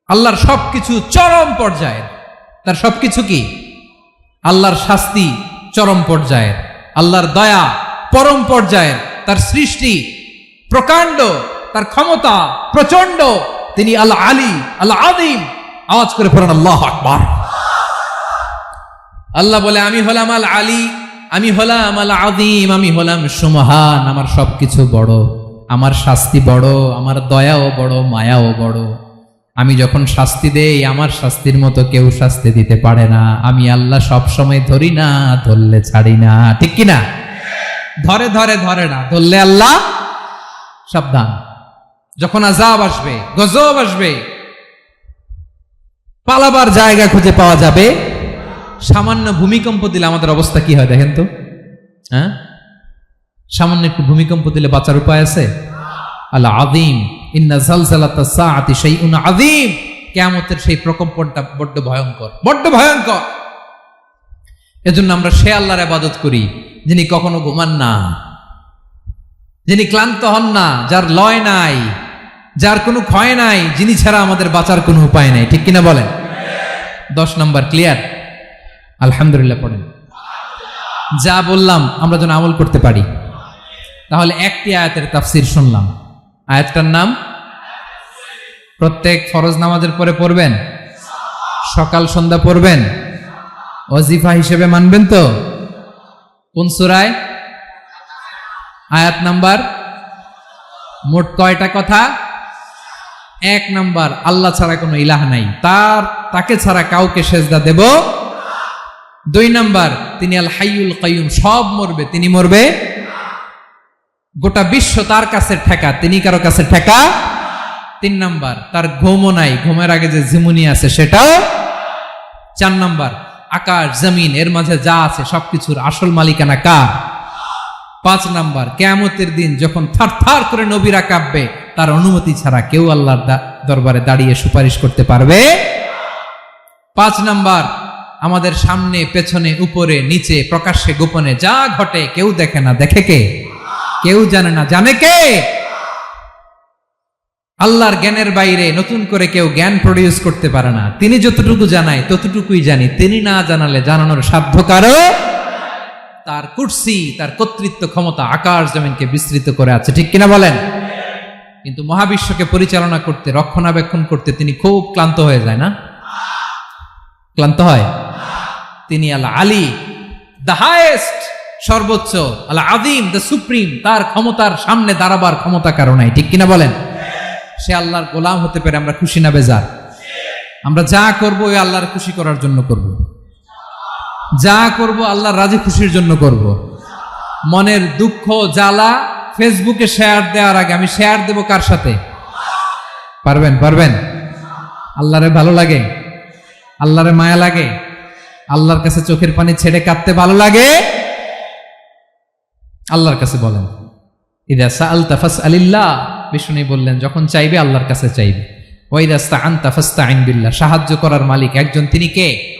আল্লাহর সবকিছু চরম পর্যায়ের। তার সবকিছু কি? আল্লাহর শাস্তি চরম পর্যায়ের, আল্লাহর দয়া পরম পর্যায়ের, তার সৃষ্টি প্রকাণ্ড, তার ক্ষমতা প্রচন্ড। তিনি আল আলী আল আযীম। আওয়াজ করে পড়েন আল্লাহু আকবার। আল্লাহ বলে আমি হলাম আল আলী, আমি হলাম আল আযীম, আমি হলাম সুমহান। আমার সবকিছু বড়, আমার শাস্তি বড়, আমার দয়াও বড়, মায়াও বড়। আমি যখন শাস্তি দেই, আমার শাস্তির মতো কেউ শাস্তি দিতে পারে না। আমি আল্লাহ সব সময় ধরি না, ধরলে ছাড়ি না। ঠিক কি না? ধরে ধরে ধরে না, ধরলে আল্লাহ সাবধান। যখন আযাব আসবে, গজব আসবে, পালাবার জায়গা খুঁজে পাওয়া যাবে। সামান্য ভূমিকম্প দিলে আমাদের অবস্থা কি হয় দেখেন তো? হ্যাঁ, সামান্য একটু ভূমিকম্প দিলে বাঁচার উপায় আছে? আল আযীম, ইন্না জালজালাতাস সাআতি শাইউন আযীম। কিয়ামতের সেই প্রকম্পনটা বড্ড ভয়ঙ্কর, বড্ড ভয়ঙ্কর। এজন্য আমরা সে আল্লাহর ইবাদত করি যিনি কখনো ঘুমান না, যিনি ক্লান্ত হন না, যার লয় নাই, যার কোনো ক্ষয় নাই, যিনি ছাড়া আমাদের বাঁচার কোনো উপায় নাই। ঠিক কিনা বলেন? 10 নম্বর ক্লিয়ার? আলহামদুলিল্লাহ পড়েন। যা বললাম আমরা যেন আমল করতে পারি। তাহলে একটি আয়াতের তাফসীর শুনলাম। আয়াতটার নাম প্রত্যেক ফরজ নামাজের পরে পড়বেন, সকাল সন্ধ্যা পড়বেন, ওয়াজিফা হিসেবে মানবেন তো? কোন সূরায়? আয়াত নাম্বার? মোট কয়টা কথা? 1 নাম্বার, আল্লাহ ছাড়া কোনো ইলাহ নাই, তাকে ছাড়া কাউকে সেজদা দেব। 2 নাম্বার, তিনি আল হাইয়ুল কাইয়ুম, সব মরবে, তিনি মরবে। গোটা বিশ্ব তার কাছে ঠেকা, তিনি কারো কাছে ঠেকা। 3 নাম্বার, তার ঘুমও নাই, ঘুমের আগে যে ঝিমুনি আছে সেটাও। 4 নাম্বার, আকাশ জমিন এর মাঝে যা আছে সবকিছুর আসল মালিকানা কার? 5 নাম্বার, কিয়ামতের দিন যখন থারথার করে নবীরা কাঁপবে, তার অনুমতি ছাড়া কেউ আল্লাহর দরবারে দাঁড়িয়ে সুপারিশ করতে পারবে। 5 নাম্বার, আমাদের সামনে পেছনে উপরে নিচে প্রকাশ্যে গোপনে যা ঘটে কেউ দেখে না, দেখে কে? কেউ জানে না, জানে কে? আল্লাহর জ্ঞানের বাইরে নতুন করে কেউ জ্ঞান প্রডিউস করতে পারে না। তিনি যতটুকু জানায় ততটুকুই জানি, তিনি না জানালে জানানোর সাধ্য কারো। তার কুরসি, তার কর্তৃত্ব ক্ষমতা আকাশ জমিনকে বিস্তৃত করে আছে। ঠিক কিনা বলেন? কিন্তু মহাবিশ্বকে পরিচালনা করতে, রক্ষণাবেক্ষণ করতে তিনি খুব ক্লান্ত হয়ে যায় না? ক্লান্ত হয়? তিনি আল আলী, দ্য হাইয়েস্ট, সর্বোচ্চ, আল আযীম, দ্য সুপ্রিম। তার ক্ষমতার সামনে দাঁড়াবার ক্ষমতা কারো নাই। ঠিক কিনা বলেন? সে আল্লাহর গোলাম হতে পেরে আমরা খুশি না বেজার? আমরা যা করব ওই আল্লাহর খুশি করার জন্য করব, যা করব আল্লাহর রাজি খুশির জন্য করব। মনের দুঃখ জ্বালা ফেসবুকে শেয়ার দেওয়ার আগে আমি শেয়ার দেব কার সাথে? পারবেন? পারবেন? আল্লাহরে ভালো লাগে, আল্লাহরে মায়া লাগে, আল্লাহর কাছে চোখের পানি ছেড়ে কাঁদতে ভালো লাগে? আল্লাহর কাছে বলেন, ইদা সাআলতা ফাসআলিল্লাহ, বিষ্ণু বললেন যখন চাইবে আল্লাহর কাছে চাইবে। ওয়া ইদা ইসতাআনতা ফাসতাইন বিল্লাহ, সাহায্য করার মালিক একজন, তিনি কে?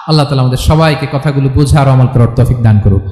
আল্লাহ তাআলা আমাদের সবাইকে কথাগুলো বোঝার আমল করার তৌফিক দান করুন।